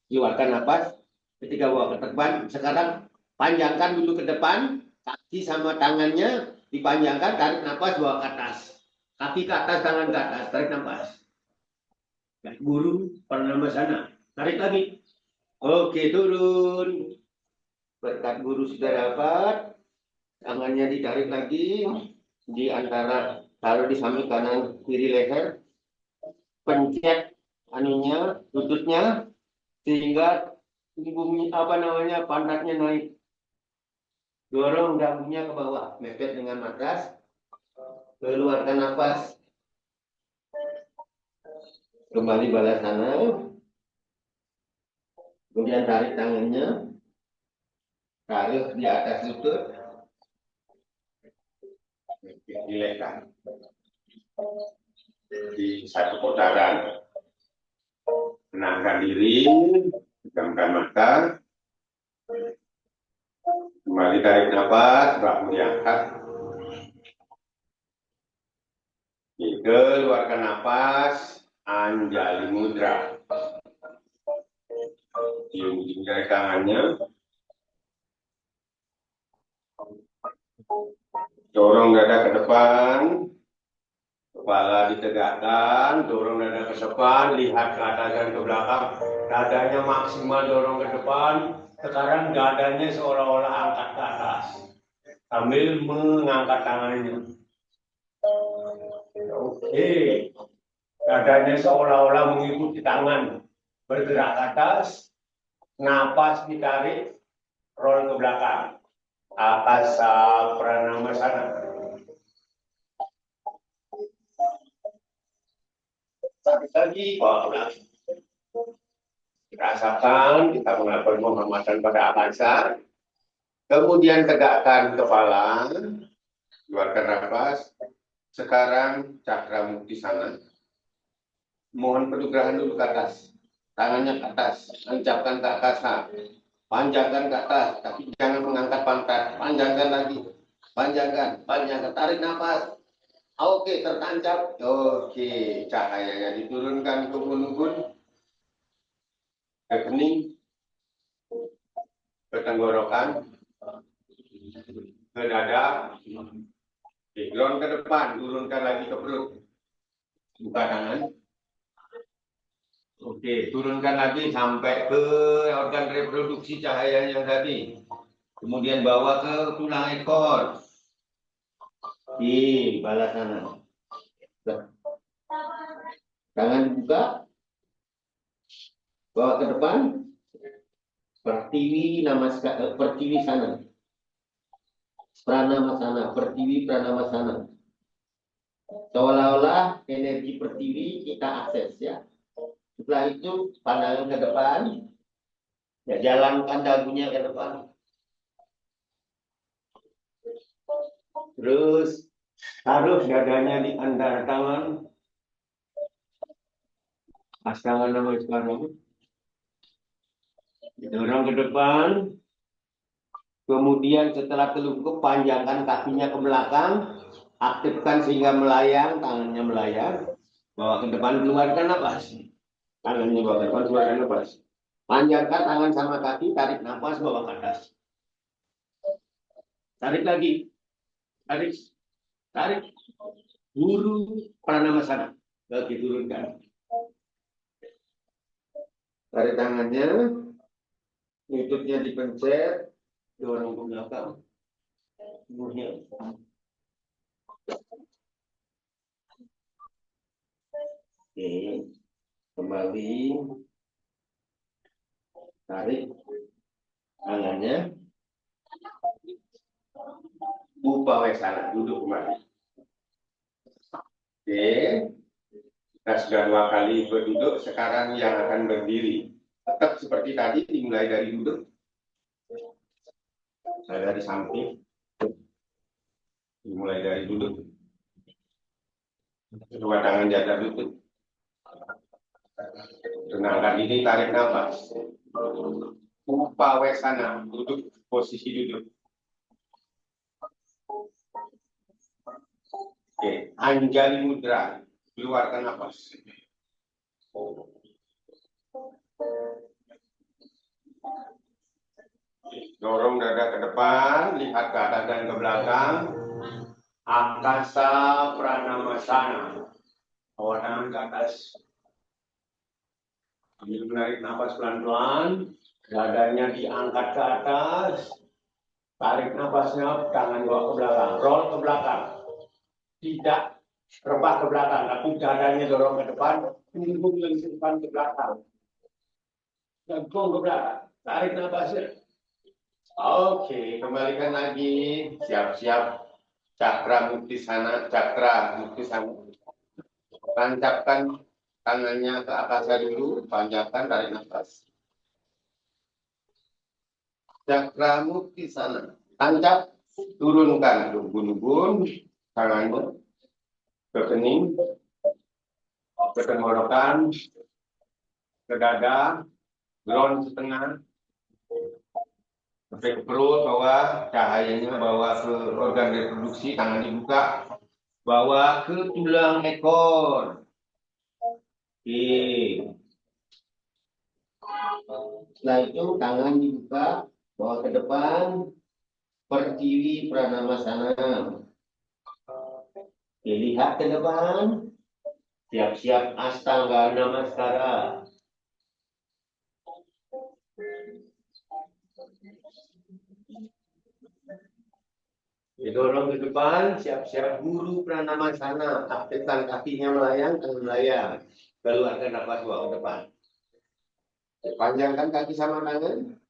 S2: Keluarkan nafas. Ketika bawa ke depan, sekarang panjangkan dulu ke depan. Kaki sama tangannya dipanjangkan. Tarik nafas, bawa ke atas. Kaki ke atas, tangan ke atas. Tarik nafas. Guru pernama sana. Tarik lagi. Oke, turun. Berkat guru sudah dapat. Tangannya ditarik lagi. Di antara, taruh di samping kanan kiri leher. Pencet anunya, lututnya. Sehingga pantatnya naik. Dorong dagunya ke bawah. Mepet dengan matras. Keluarkan nafas. Kembali balas sana. Kemudian tarik tangannya. Taruh di atas lutut. Dilekan di satu putaran. Tenangkan diri, pejamkan mata, kembali tarik nafas, bahu diangkat. Keluarkan nafas, Anjali Mudra. Cium jari tangannya, dorong dada ke depan, kepala ditegakkan, dorong dada ke depan, lihat ke atas dan ke belakang, dadanya maksimal dorong ke depan, sekarang dadanya seolah-olah angkat ke atas, sambil mengangkat tangannya. Oke, dadanya seolah-olah mengikuti tangan, bergerak ke atas, napas ditarik, roll ke belakang, Akasa Pranama Sana. Lagi, rasakan kita melakukan penghormatan pada Akasa. Kemudian tegakkan kepala, keluarkan nafas. Sekarang cakra mukti sana. Mohon penugrahan dulu ke atas. Tangannya ke atas, tancapkan ke akasa. Panjangkan ke atas, tapi jangan mengangkat pantat. Panjangkan lagi. Panjangkan. Tarik nafas. Oke, tertancap. Oke, cahayanya diturunkan ke gun-gun, ke kening, ke tenggorokan, ke dada, ground ke depan, turunkan lagi ke perut. Buka tangan. Oke, turunkan lagi sampai ke organ reproduksi cahaya yang tadi. Kemudian bawa ke tulang ekor. Di balas sana. Tangan dibuka. Bawa ke depan. Pertiwi sana. Pranama sana. Pertiwi pranama sana. Seolah-olah energi pertiwi kita akses ya. Setelah itu pandangan ke depan. Ya, jalankan dagunya ke depan. Terus taruh dadanya di antara tangan. Astanga nama sekarang. Dorong ke depan. Kemudian setelah telungkup, panjangkan kakinya ke belakang. Aktifkan sehingga melayang, tangannya melayang. Bawa ke depan, keluarkan napas. Tangannya bawa ke depan, keluarkan napas. Panjangkan tangan sama kaki, tarik napas, bawa ke atas. Tarik lagi, tarik, tarik. Guru pranamasana. Lagi turunkan. Tarik tangannya, lututnya dipencet, dorong ke belakang. Kemudian oke, kembali tarik tangannya, upawesana, duduk kembali. Oke, kita sudah 2 kali berduduk, sekarang yang akan berdiri. Tetap seperti tadi, dimulai dari duduk. Saya dari samping, dimulai dari duduk. Kedua tangan di atas lutut. Tenangkan ini, tarik nafas. Upawesana, duduk, posisi duduk. Oke, Anjali mudra, keluarkan nafas. Dorong dada ke depan, lihat ke atas dan ke belakang. Akasa pranamasana. Bawa tangan ke atas. Sambil menarik nafas pelan-pelan, dadanya diangkat ke atas. Tarik nafasnya, tangan bawa ke belakang, roll ke belakang. Tidak rebah ke belakang, tapi dadanya dorong ke depan, punggung yang ke depan ke belakang. Jangkung ke belakang, tarik nafasnya. Oke, kembalikan lagi. Siap-siap. Cakra muktisana, cakra muktisana. Tancapkan tangannya ke atas dulu, panjatkan, tarik nafas. Cakra muktisana. Tancap, turunkan ubun-ubun, tangannya ke kening, ke tenggorokan, ke dada, ground setengah, sampai ke perut, bawa cahayanya, bawa ke organ reproduksi, tangan dibuka, bawa ke tulang ekor. Oke. Setelah itu tangan dibuka, bawa ke depan, pertiwi pranamasana. Dilihat ke depan, siap-siap astanga namaskara. Didorong ke depan, siap-siap guru pranamasana. Aktifkan kakinya melayang, tangan melayang. Keluarkan nafas bawa ke depan. Panjangkan kaki sama tangan.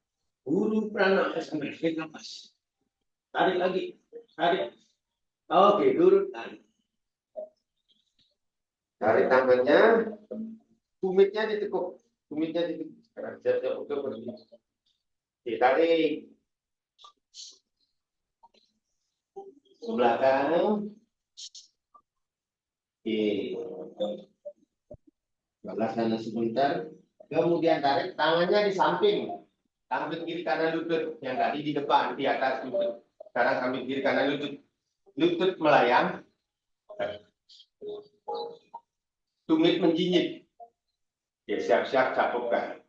S2: Guru pranamasana. Tarik nafas. Tarik lagi. Tarik. Oke, turunkan. Tarik tangannya. Tumitnya ditekuk. Tumitnya ditekuk. Siap-siap untuk berdiri. Ditarik. Ke belakang. Oke. Balas sana sebentar. Kemudian tarik tangannya di samping. Samping kiri kanan lutut. Yang tadi di depan, di atas lutut. Sekarang samping kiri kanan lutut. Lutut melayang. Tumit menjinyit. Ya, siap-siap capupkan.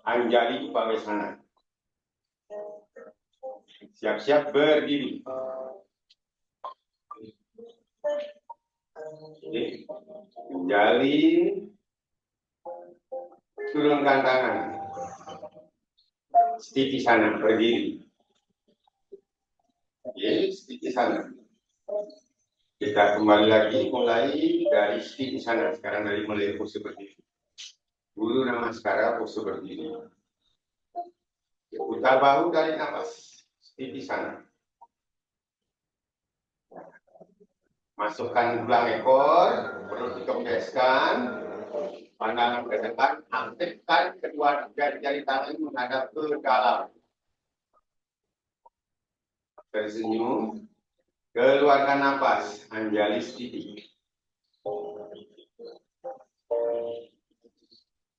S2: Anjali upawesana. Siap-siap berdiri. Anjali. Turunkan tangan. Stiti sana, berdiri. Oke, stiti sana. Kita kembali lagi, mulai dari stiti sana. Sekarang dari mulai pose berdiri. Guru namaskara, pose berdiri. Putar bahu dari nafas. Stiti sana. Masukkan tulang ekor, perut dikempeskan. Pandangan ke depan, aktifkan kedua jari tangan menghadap ke dalam. Tersenyum, keluarkan nafas, Anjali Stiti.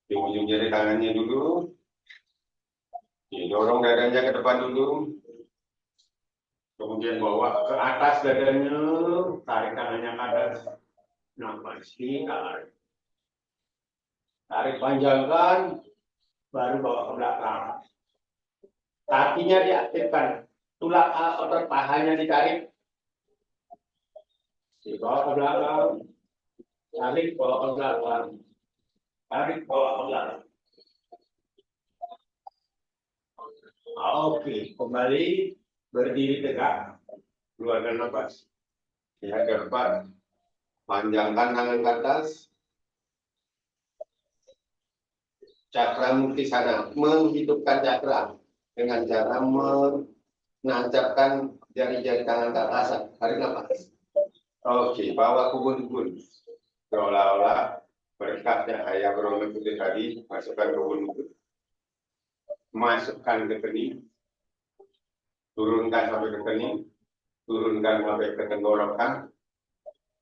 S2: Di ujung jari tangannya dulu, dorong dadanya ke depan dulu, kemudian bawa ke atas dadanya, tarik tangannya ke atas, nafas, tarik. Tarik panjangkan, baru bawa ke belakang. Kakinya diaktifkan, tulang otot pahanya ditarik, dibawa ke belakang, tarik bawa ke belakang, tarik bawa ke belakang. Oke, kembali berdiri tegak, keluarkan nafas. Lihat ke depan, panjangkan tangan ke atas. Cakra Muktisana, menghidupkan cakra dengan cara menancapkan jari-jari tangan ke atas. Tarik nafas. Oke, bawa kubun-kubun. Seolah-olah berkat cahaya berwarna putih tadi, masukkan kubun-kubun. Masukkan ke kening, turunkan sampai ke kening, turunkan sampai ke tenggorokan,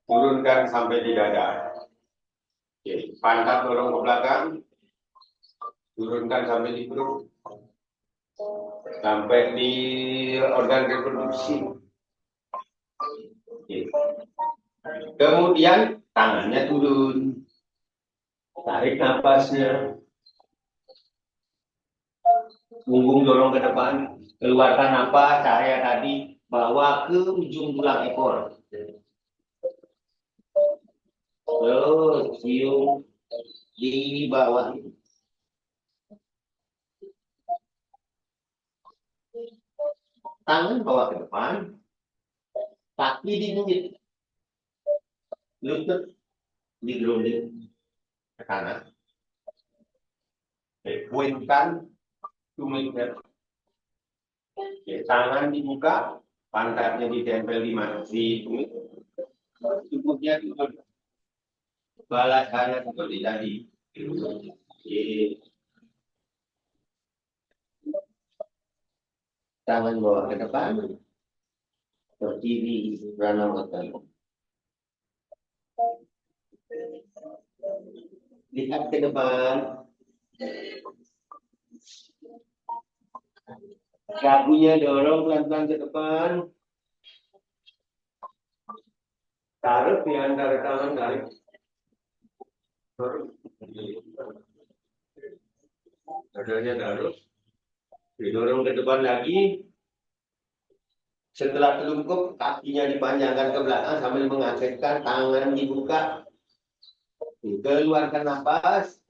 S2: turunkan sampai di dada. Oke, pantat dorong ke belakang, turunkan sampai di perut, sampai di organ reproduksi. Oke. Kemudian tangannya turun, tarik nafasnya, punggung dorong ke depan, keluarkan napas cahaya tadi, bawa ke ujung tulang ekor. Terus cium di bawah. Tangan bawa ke depan, kaki digigit, lutut digerunding ke kanan. Poinkan tumitnya. Tangan dibuka, pantatnya ditempel di mana? Di tumit. Tubuhnya turun. Balas saya seperti tadi. Tangan bawa ke depan, berdiri Pranamata. Lihat ke depan. Dagunya dorong pelan-pelan ke depan. Taruh di antara tangan, tarik. Dadanya taruh. Didorong ke depan lagi. Setelah telungkup, kakinya dipanjangkan ke belakang sambil mengaktifkan, tangan dibuka. Keluarkan nafas.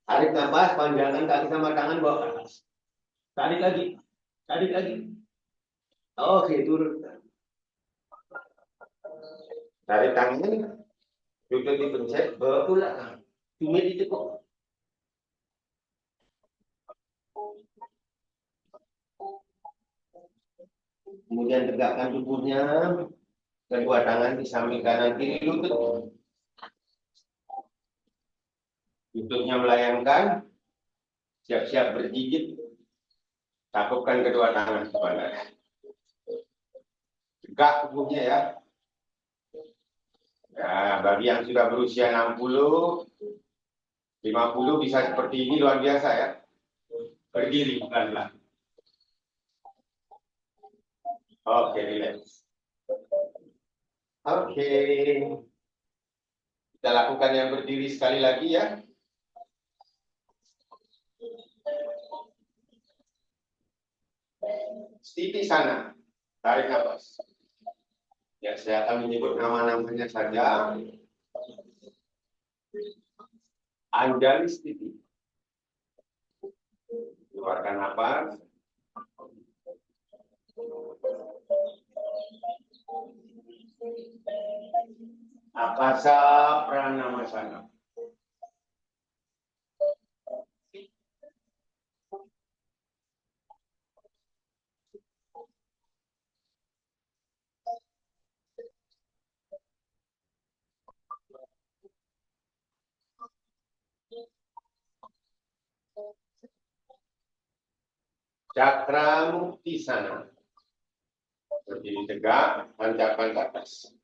S2: Tarik nafas, panjangkan kaki sama tangan bawa ke atas. Tarik lagi. Tarik lagi. Oke, turun. Tarik tangan. Juga dipencet, bawa ke belakang. Tumit ditekuk. Kemudian tegakkan tubuhnya. Kedua tangan di samping kanan kiri lutut. Lututnya melayangkan. Siap-siap bergigit. Takupkan kedua tangan kepada. Tegak tubuhnya ya. Ya, bagi yang sudah berusia 60, 50 bisa seperti ini luar biasa ya. Berdiri pelan-pelan. Oke, relax. Oke. Kita lakukan yang berdiri sekali lagi ya. Stiti sana. Tarik nafas. Ya, saya akan menyebut nama-namanya saja. Anjali Stiti. Keluarkan nafas. Akasa Pranamasana. Cakra mukti sana. Berdiri tegak, tancapkan ke atas.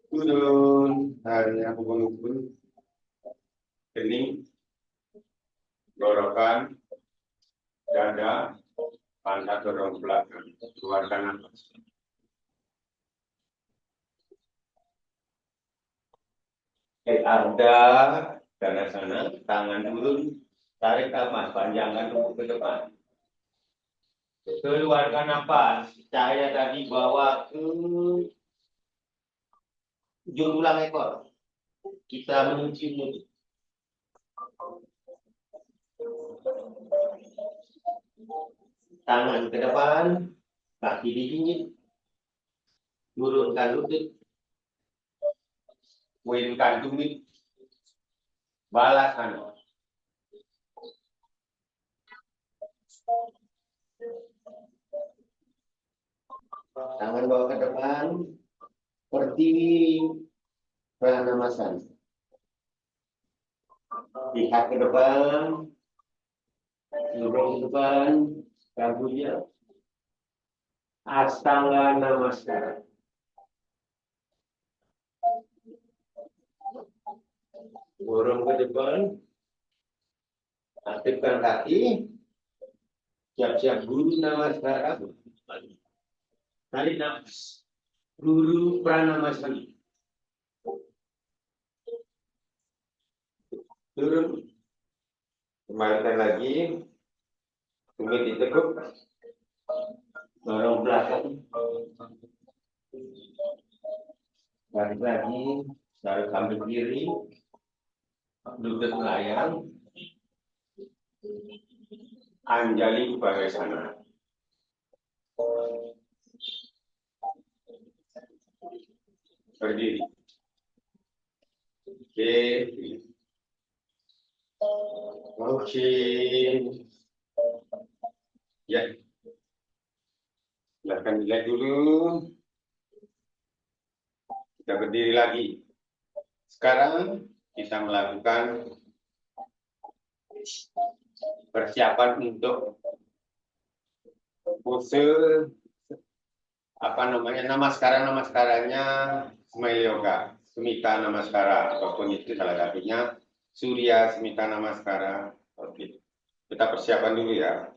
S2: Turun, hanya pukul-pukul. Kening, gorokan, dada, pantat dorong belakang. Keluarkan nafas. Ada dada sana, tangan turun, tarik nafas, panjangkan tubuh ke depan. Keluarkan nafas, cahaya tadi bawa ke ujung tulang ekor. Kita mengunci mulut. Tangan ke depan, kaki dingin, turunkan lutut, wingkan tumit, balasana. Tangan bawa ke depan, berdiri pranamasan. Lihat ke depan, dorong ke depan, kagunya. Astanga Namaskara. Dorong ke depan, aktifkan kaki, siap-siap guru Namaskara. Tarik nafas, guru Pranamasana. Turun, kembalikan lagi, tumit ditekuk, dorong belakang, balik lagi, tarik sambil kiri, lutut melayang, Anjali Upasana. Berdiri. Oke. Oke. Ya. Silahkan dilihat dulu. Kita berdiri lagi. Sekarang kita melakukan persiapan untuk pose namaskaranya Smile Yoga, Smita Namaskara, apapun itu salah satunya Surya Smita Namaskara. Oke, kita persiapan dulu ya.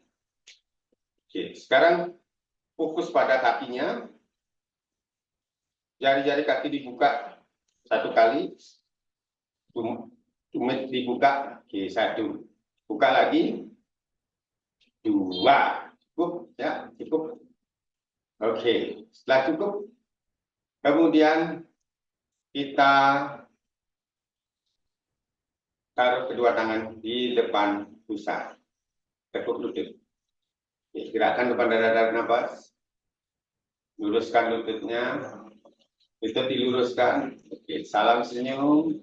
S2: Oke, sekarang fokus pada kakinya, jari-jari kaki dibuka satu kali, tumit dibuka, oke, satu, buka lagi, dua, cukup ya, cukup. Oke, setelah cukup, kemudian kita taruh kedua tangan di depan pusat, tekuk lutut. Gerakan depan dada, tarik nafas, luruskan lututnya, lutut diluruskan. Oke, salam senyum.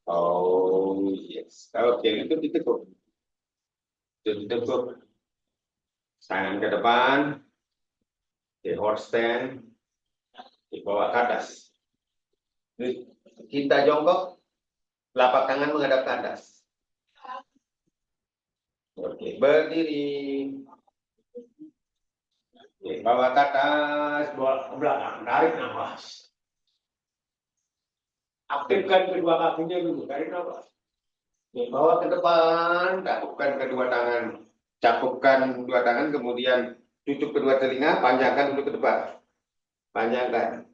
S2: Oh yes, oke, lutut ditekuk, lutut ditekuk, tangan ke depan, di horse stand, dibawa ke atas. Kita jongkok, telapak tangan menghadap ke atas. Oke, berdiri. Oke, bawa ke atas, bawa ke belakang, tarik nafas. Aktifkan kedua kakinya dulu, tarik nafas. Oke, bawa ke depan, cakupkan dua tangan, kemudian tutup kedua telinga, panjangkan dulu ke depan. Panjangkan.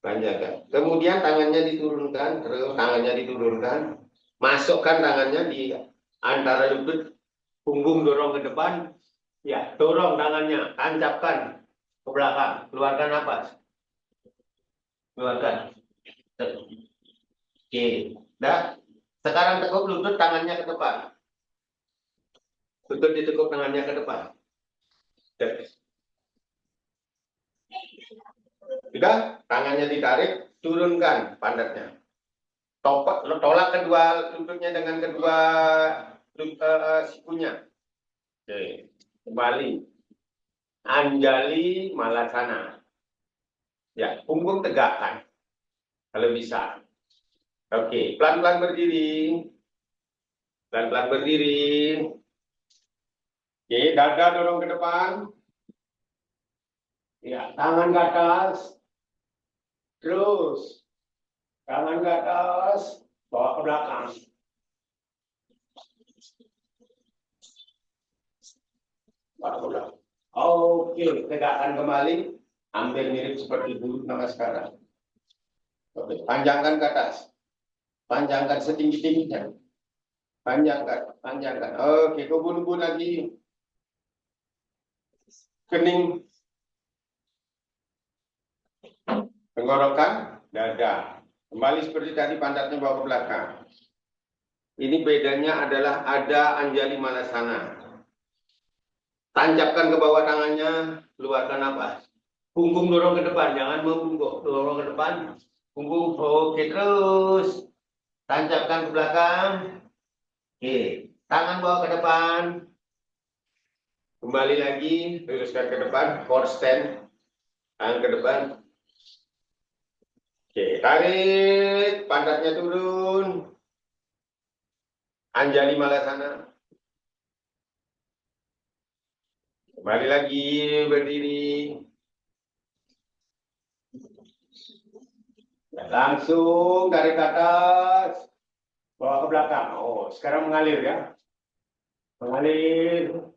S2: Panjangkan. Kemudian tangannya diturunkan, terus tangannya diturunkan. Masukkan tangannya di antara lutut, punggung dorong ke depan. Ya, dorong tangannya, tancapkan ke belakang. Keluarkan napas. Keluarkan. Oke. Nah, sekarang tekuk lutut, tangannya ke depan. Lutut ditekuk, tangannya ke depan. Sudah, tangannya ditarik, turunkan pandatnya. Tolak kedua lututnya dengan kedua sikunya. Oke, kembali. Anjali Malasana. Ya, punggung tegakkan. Kalau bisa. Oke, pelan-pelan berdiri. Pelan-pelan berdiri. Oke, dada dorong ke depan. Ya, tangan ke atas. Terus, tangan ke atas. Bawa ke belakang. Bawa ke belakang. Oke, tegakkan kembali. Hampir mirip seperti dulu namaskara. Oke, panjangkan ke atas. Panjangkan setinggi-tingginya. Panjangkan, panjangkan. Oke, ubun-ubun lagi. Kening, tenggorokan, dada. Kembali seperti tadi, pantatnya bawa ke belakang. Ini bedanya adalah ada Anjali Malasana. Tancapkan ke bawah tangannya, keluarkan napas. Punggung dorong ke depan, jangan membungkuk. Dorong ke depan, punggung. Oke, terus. Tancapkan ke belakang. Oke, tangan bawa ke depan. Kembali lagi, luruskan ke depan, core stand. Tangan ke depan. Oke, tarik, pantatnya turun. Anjali Malasana. Kembali lagi, berdiri. Langsung dari ke atas, bawa ke belakang. Oh, sekarang mengalir ya. Mengalir.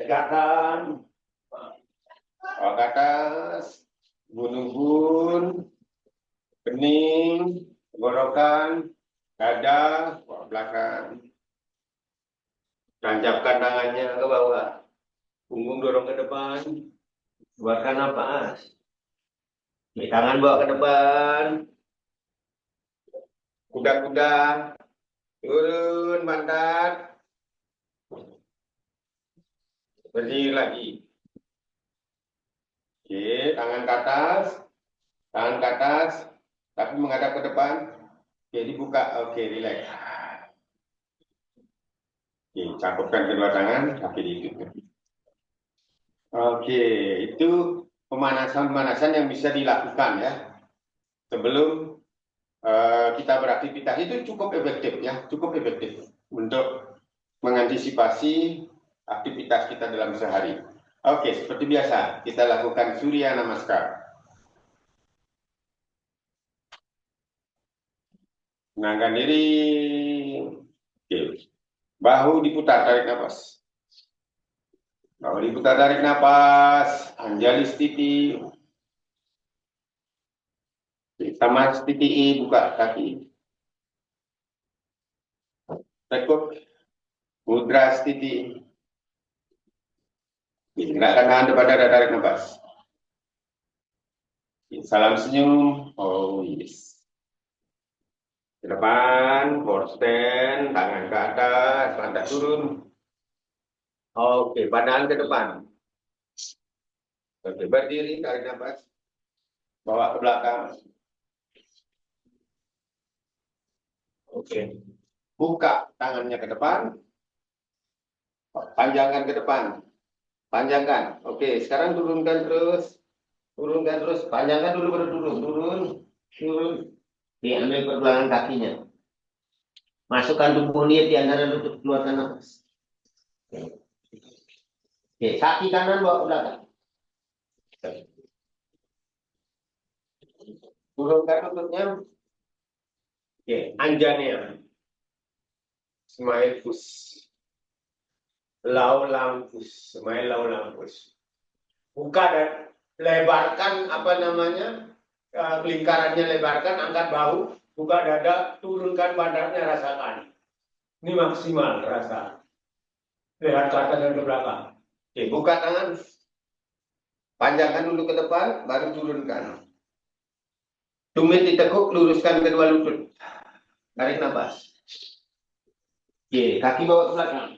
S2: Tegakkan. Bawa ke atas. Ubun-ubun. Kening. Tenggorokan. Dada. Bawa ke belakang. Tancapkan tangannya ke bawah. Punggung dorong ke depan. Keluarkan napas. Tangan bawa ke depan. Kuda-kuda. Turun pantat. Berdiri lagi. Oke, tangan ke atas. Tangan ke atas. Tapi menghadap ke depan. Jadi buka. Oke, relax. Oke, cakupkan kedua tangan. Kaki diikat. Oke, itu pemanasan-pemanasan yang bisa dilakukan ya. Sebelum kita beraktivitas itu cukup efektif ya. Cukup efektif untuk mengantisipasi aktivitas kita dalam sehari. Oke, seperti biasa, kita lakukan Surya Namaskar. Tenangkan diri. Oke. Bahu diputar, tarik nafas. Bahu diputar, tarik nafas. Anjali Stiti. Sama Stiti, buka kaki. Tekuk. Mudra Stiti. Gerakkan tangan depan dada, tarik nafas. Salam senyum. Oh yes. Ke depan, forward stand, tangan ke atas, pantat turun. Oke, pandangan ke depan. Oke, berdiri, tarik nafas. Bawa ke belakang. Oke. Buka tangannya ke depan. Panjangkan ke depan. Panjangkan. Oke, sekarang turunkan terus. Turunkan terus. Panjangkan dulu baru turun. Turun. Turun. Diambil pergelangan kakinya. Masukkan tubuh niat di antara lutut, keluarkan nafas. Oke, kaki kanan bawa ke belakang. Turunkan lututnya. Oke, anjanya. Smile push. Lau lampus. Smile lau lampus. Buka dan lebarkan apa namanya? Lingkarannya lebarkan, angkat bahu, buka dada, turunkan badannya, rasakan. Ini maksimal rasa. Lihat ke atas dan ke belakang. Oke, buka tangan. Panjangkan dulu ke depan, baru turunkan. Tumit ditekuk, luruskan kedua lutut. Tarik nafas. Oke, kaki bawa ke belakang.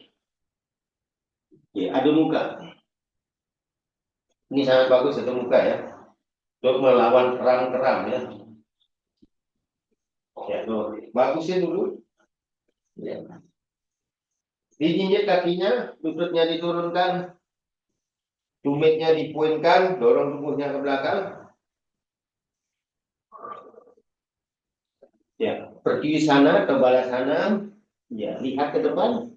S2: Oke, adu muka. Ini sangat bagus adu muka ya. Untuk melawan kerang-kerang ya. Ya, tuh. Bagusin dulu. Ya. Dijinjit kakinya, lututnya diturunkan. Tumitnya dipoinkan, dorong tubuhnya ke belakang. Ya, berdiri sana, kepala sana, ya, lihat ke depan,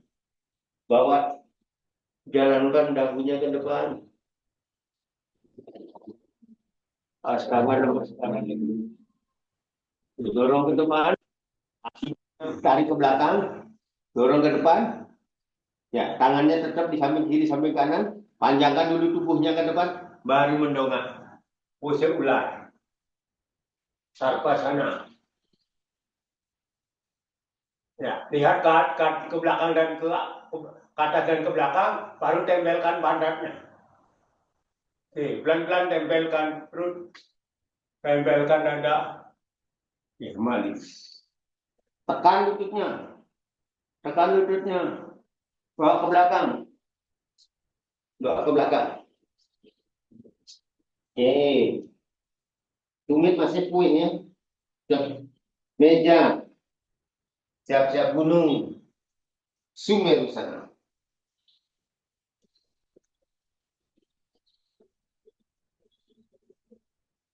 S2: bawa, jalankan dagunya ke depan. Astaga, sekarang dorong ke depan, tarik ke belakang, dorong ke depan. Ya, tangannya tetap di samping kiri, samping kanan. Panjangkan dulu tubuhnya ke depan, baru mendongak. Pose ular, sarpasana. Ya, lihat ke belakang dan ke atas dan ke belakang, baru tempelkan pantatnya. Oke, pelan-pelan tempelkan perut, tempelkan dada. Ya, kembali. Tekan lututnya, tekan lututnya, bawa ke belakang, bawa ke belakang. Oke, tumit masih puing ya. Meja, siap-siap gunung, Sumeru sana.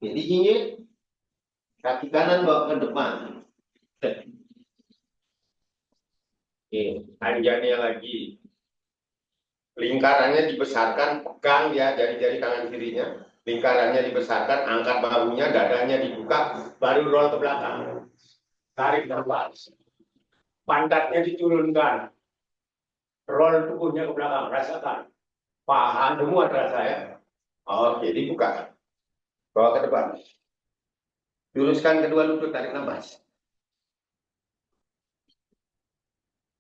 S2: Jadi ini kaki kanan bawa ke depan. Oke, tangannya lagi. Lingkarannya dibesarkan, pegang ya jari-jari tangan kirinya. Lingkarannya dibesarkan, angkat bahunya, dadanya dibuka, baru roll ke belakang. Tarik nafas. Pantatnya diturunkan. Roll tubuhnya ke belakang, rasakan. Paha semua terasa ya. Oke, dibuka. Bawa ke depan. Luruskan kedua lutut, tarik nafas.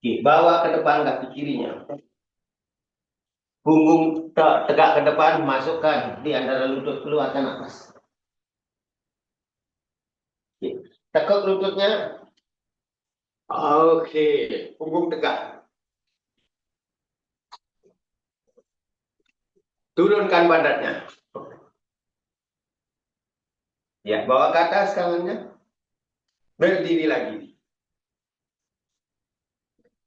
S2: Oke, bawa ke depan kaki kirinya. Punggung tegak ke depan, masukkan di antara lutut, keluarkan nafas. Oke. Tekuk lututnya. Oke, punggung tegak. Turunkan badannya. Ya, bawa ke atas tangannya. Berdiri lagi.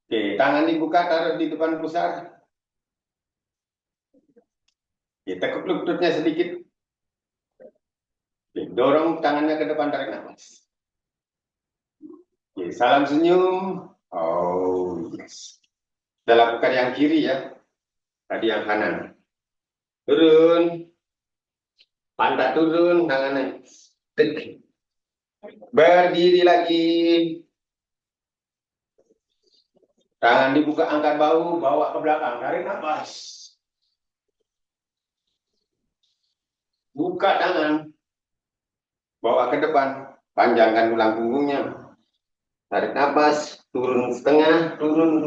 S2: Oke, tangan dibuka, taruh di depan pusar. Oke, tekuk lututnya sedikit. Oke, dorong tangannya ke depan, tarik nafas. Oke, salam senyum. Oh, yes. Kita lakukan yang kiri ya. Tadi yang kanan. Turun. Pantat turun, tangannya. Berdiri lagi. Tangan dibuka, angkat bahu, bawa ke belakang, tarik nafas. Buka tangan, bawa ke depan, panjangkan tulang punggungnya. Tarik nafas, turun setengah, turun.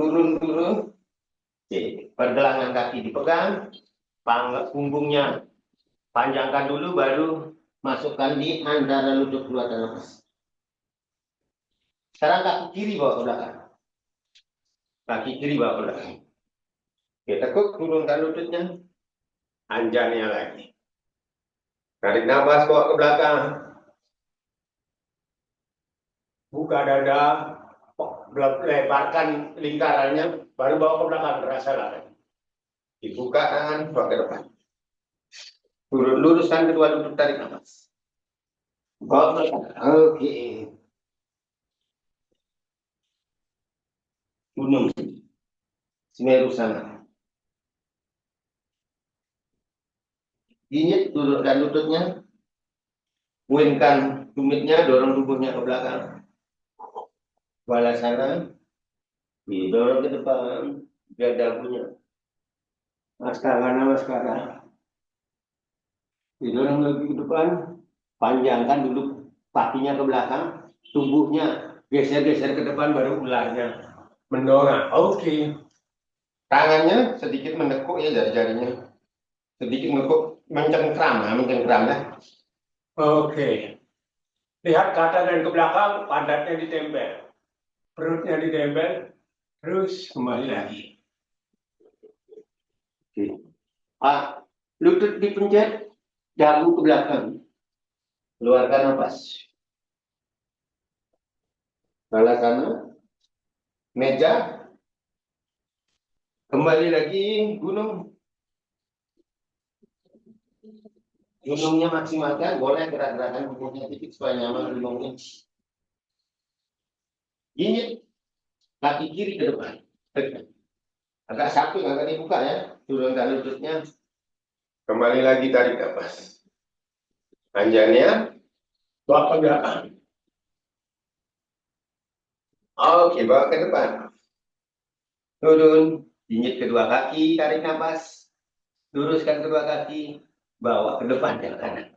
S2: Oke, pergelangan kaki dipegang, punggungnya panjangkan dulu, baru masukkan di antara lutut, keluarkan nafas. Sekarang kaki kiri bawa ke belakang. Kaki kiri bawa ke belakang. Oke, tekuk, turunkan lututnya. Anjanya lagi. Tarik nafas, bawa ke belakang. Buka dada, lebarkan lingkarannya, baru bawa ke belakang, terasa lagi. Dibuka tangan, bawa ke depan. Turun, luruskan kedua lutut, tarik nafas. Bawa ke belakang. Oke. Gunung Semeru sana. Ini turunkan lututnya, puingkan tumitnya, dorong tubuhnya ke belakang. Kepala sana, didorong ke depan, biar dagunya. Maskara. Didorong lagi ke depan, panjangkan dulu kakinya ke belakang, tubuhnya geser-geser ke depan, baru ularnya mendorong. Oke. Tangannya sedikit menekuk ya, jari-jarinya. Sedikit menekuk, mencengkram ya. Oke. Lihat ke atas dan ke belakang, pantatnya ditempel. Perutnya ditempel, terus kembali lagi. Oke. Lutut dipencet, dagu ke belakang. Keluarkan nafas. Kepala sana, meja, kembali lagi gunung. Gunungnya maksimalkan, boleh gerak-gerakan gunungnya tipis supaya nyaman gunungnya. Gigit kaki kiri ke depan. Agak sakit, agak dibuka ya. Turunkan lututnya. Kembali lagi tarik nafas. Panjangnya, bawa pegangan. Oke, bawa ke depan. Turun, gigit kedua kaki, tarik nafas. Luruskan kedua kaki, bawa ke depan yang kanan.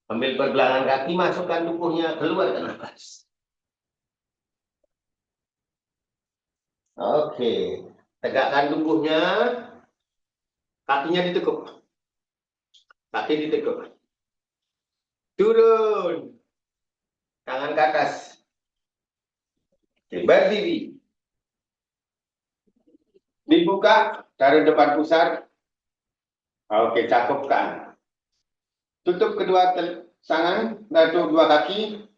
S2: Ambil pergelangan kaki, masukkan tubuhnya, keluarkan nafas. Oke, tegakkan tubuhnya, kakinya ditekuk. Kaki ditekuk. Turun, tangan ke atas. Oke, berdiri. Dibuka, taruh depan pusar. Oke, cakupkan. Tutup kedua tangan, tutup dua kaki.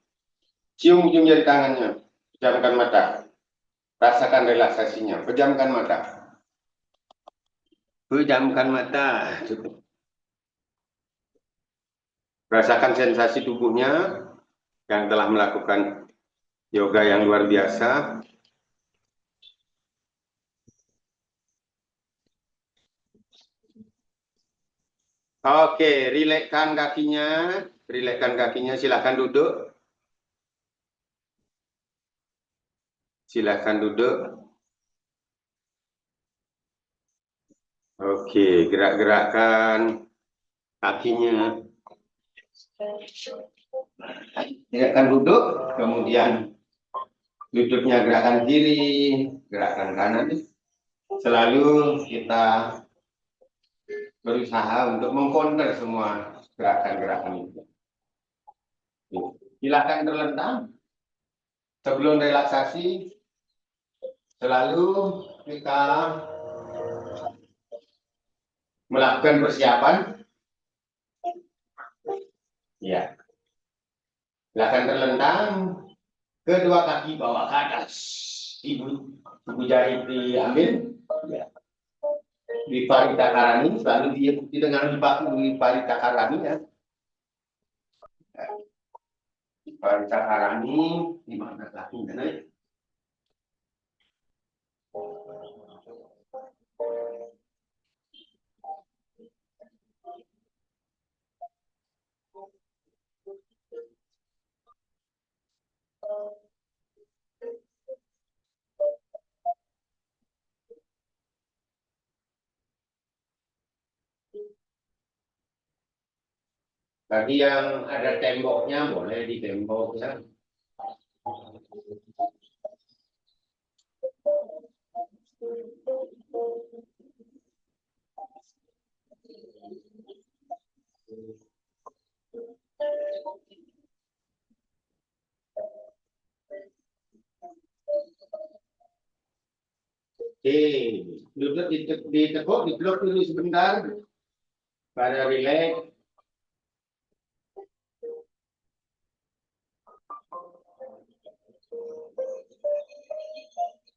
S2: Cium ujung jari tangannya. Pejamkan mata. Rasakan relaksasinya. Pejamkan mata. Pejamkan mata. Cukup. Rasakan sensasi tubuhnya yang telah melakukan yoga yang luar biasa. Oke, rilekskan kakinya. Rilekskan kakinya, silakan duduk. Silakan duduk. Oke, gerak-gerakkan kakinya. Gerakkan duduk, kemudian lututnya gerakan kiri, gerakan kanan. Selalu kita berusaha untuk mengcounter semua gerakan-gerakan itu. Silakan terlentang. Sebelum relaksasi, selalu kita melakukan persiapan. Ya, silakan terlentang. Kedua kaki bawa ke atas. Ibu jari diambil. Ya. Viparita Karani, selalu diikuti dengan Viparita Karani ya. Viparita Karani, di mana kakinya? Bagi yang ada temboknya boleh di tembok ya. Oke, duduk ditekuk, dipeluk dulu sebentar, pada rileks.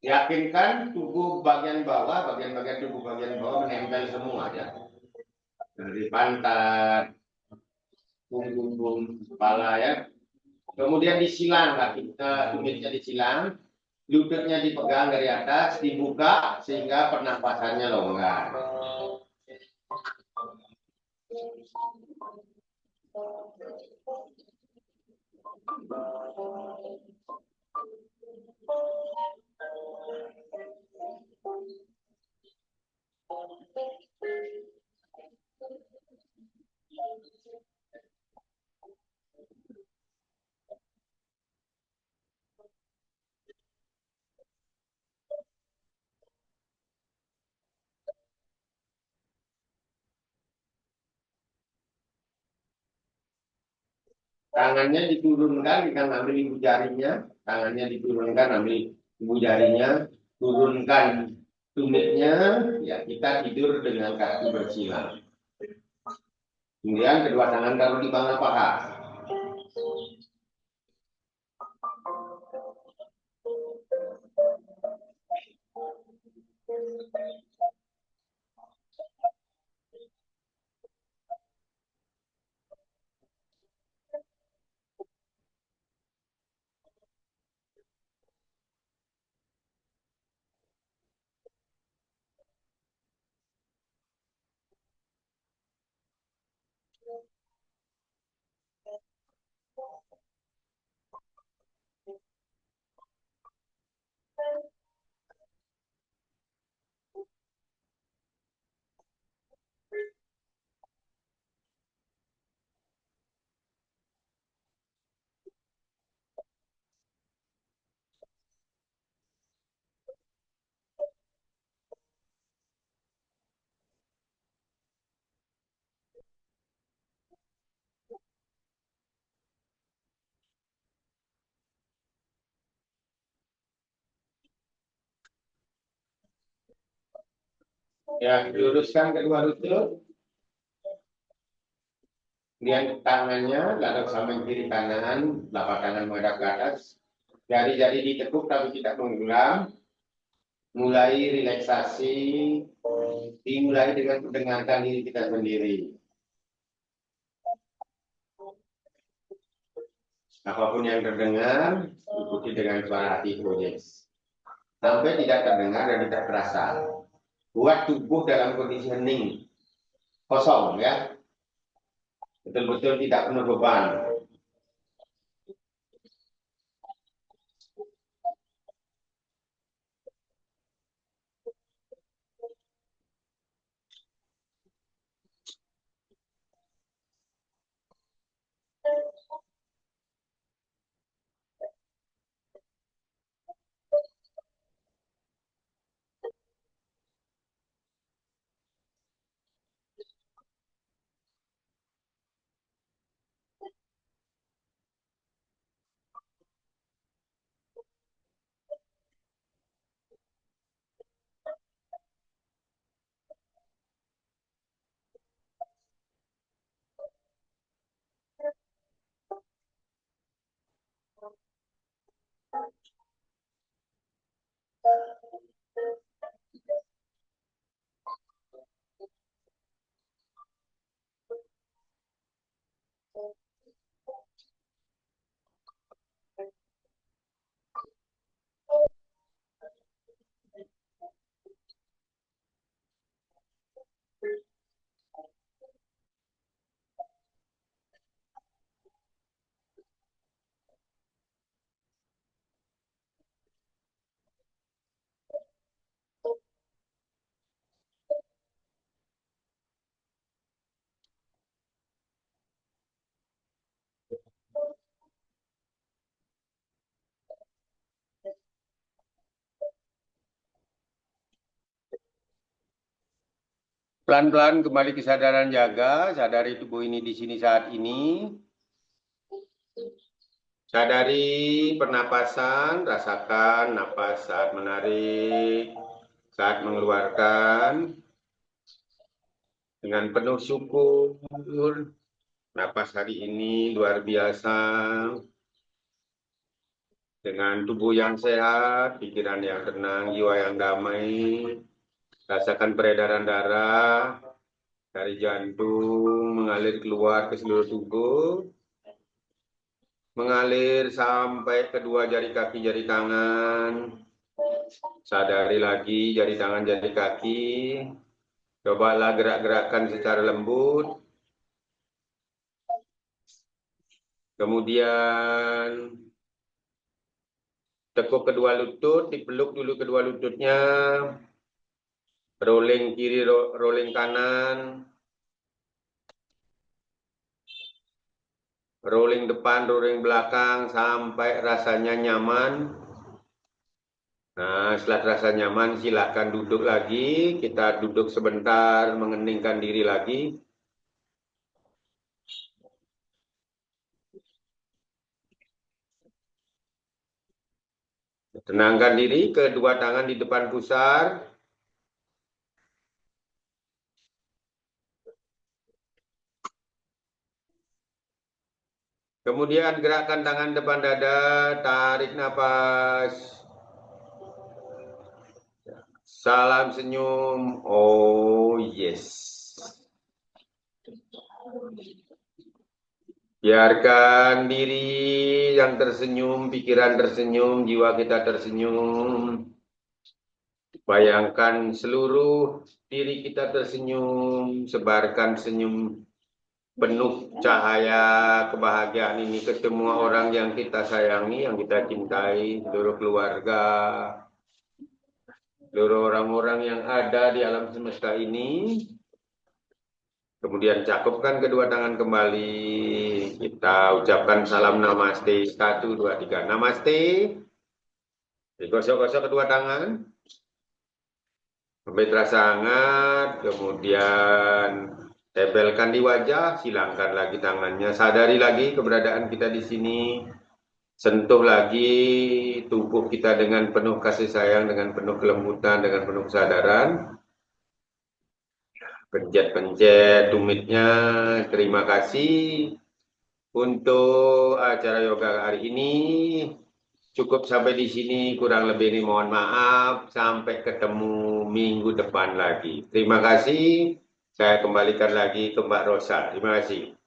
S2: Yakinkan tubuh bagian bawah, bagian-bagian tubuh bagian bawah menempel semua ya. Dari pantat, punggung, kepala ya. Kemudian disilang kaki, tumitnya disilang, lututnya dipegang dari atas, dibuka sehingga pernapasannya longgar. Tangannya diturunkan, kita ambil ibu jarinya, tangannya diturunkan, ambil ibu jarinya, turunkan tumitnya, ya kita tidur dengan kaki bersilang. Kemudian kedua tangan taruh di bawah paha. Ya, luruskan kedua lutut, kemudian tangannya ladang sampai kiri kanan, telapak tangan menghadap ke atas, jari-jari ditekuk tapi tidak menggenggam, mulai relaksasi, dimulai dengan mendengarkan diri kita sendiri. Apapun yang terdengar, ikuti dengan suara hati yes. Sampai tidak terdengar dan tidak terasa. Buat tubuh dalam kondisi hening, kosong ya. Betul-betul tidak penuh beban. Pelan-pelan kembali kesadaran jaga, sadari tubuh ini di sini saat ini. Sadari pernapasan, rasakan napas saat menarik, saat mengeluarkan. Dengan penuh syukur, napas hari ini luar biasa. Dengan tubuh yang sehat, pikiran yang tenang, jiwa yang damai. Rasakan peredaran darah dari jantung mengalir keluar ke seluruh tubuh, mengalir sampai kedua jari kaki, jari tangan. Sadari lagi jari tangan, jari kaki. Cobalah gerak-gerakkan secara lembut. Kemudian tekuk kedua lutut, dipeluk dulu kedua lututnya. Rolling kiri, rolling kanan. Rolling depan, rolling belakang sampai rasanya nyaman. Nah, setelah terasa nyaman, silakan duduk lagi. Kita duduk sebentar, mengeningkan diri lagi. Tenangkan diri, kedua tangan di depan pusar. Kemudian gerakkan tangan depan dada, tarik nafas. Salam senyum. Oh yes. Biarkan diri yang tersenyum, pikiran tersenyum, jiwa kita tersenyum. Bayangkan seluruh diri kita tersenyum, sebarkan senyum penuh cahaya kebahagiaan ini ke semua orang yang kita sayangi, yang kita cintai, seluruh keluarga, seluruh orang-orang yang ada di alam semesta ini. Kemudian cakupkan kedua tangan kembali. Kita ucapkan salam namaste. 1, 2, 3. Namaste. Digosok-gosok kedua tangan. Sampai terasa hangat. Kemudian tempelkan di wajah. Silangkan lagi tangannya. Sadari lagi keberadaan kita di sini. Sentuh lagi tubuh kita dengan penuh kasih sayang, dengan penuh kelembutan, dengan penuh kesadaran. Pencet-pencet tumitnya. Terima kasih untuk acara yoga hari ini. Cukup sampai di sini, kurang lebih ini mohon maaf. Sampai ketemu minggu depan lagi. Terima kasih. Saya kembalikan lagi ke Mbak Rosa. Terima kasih.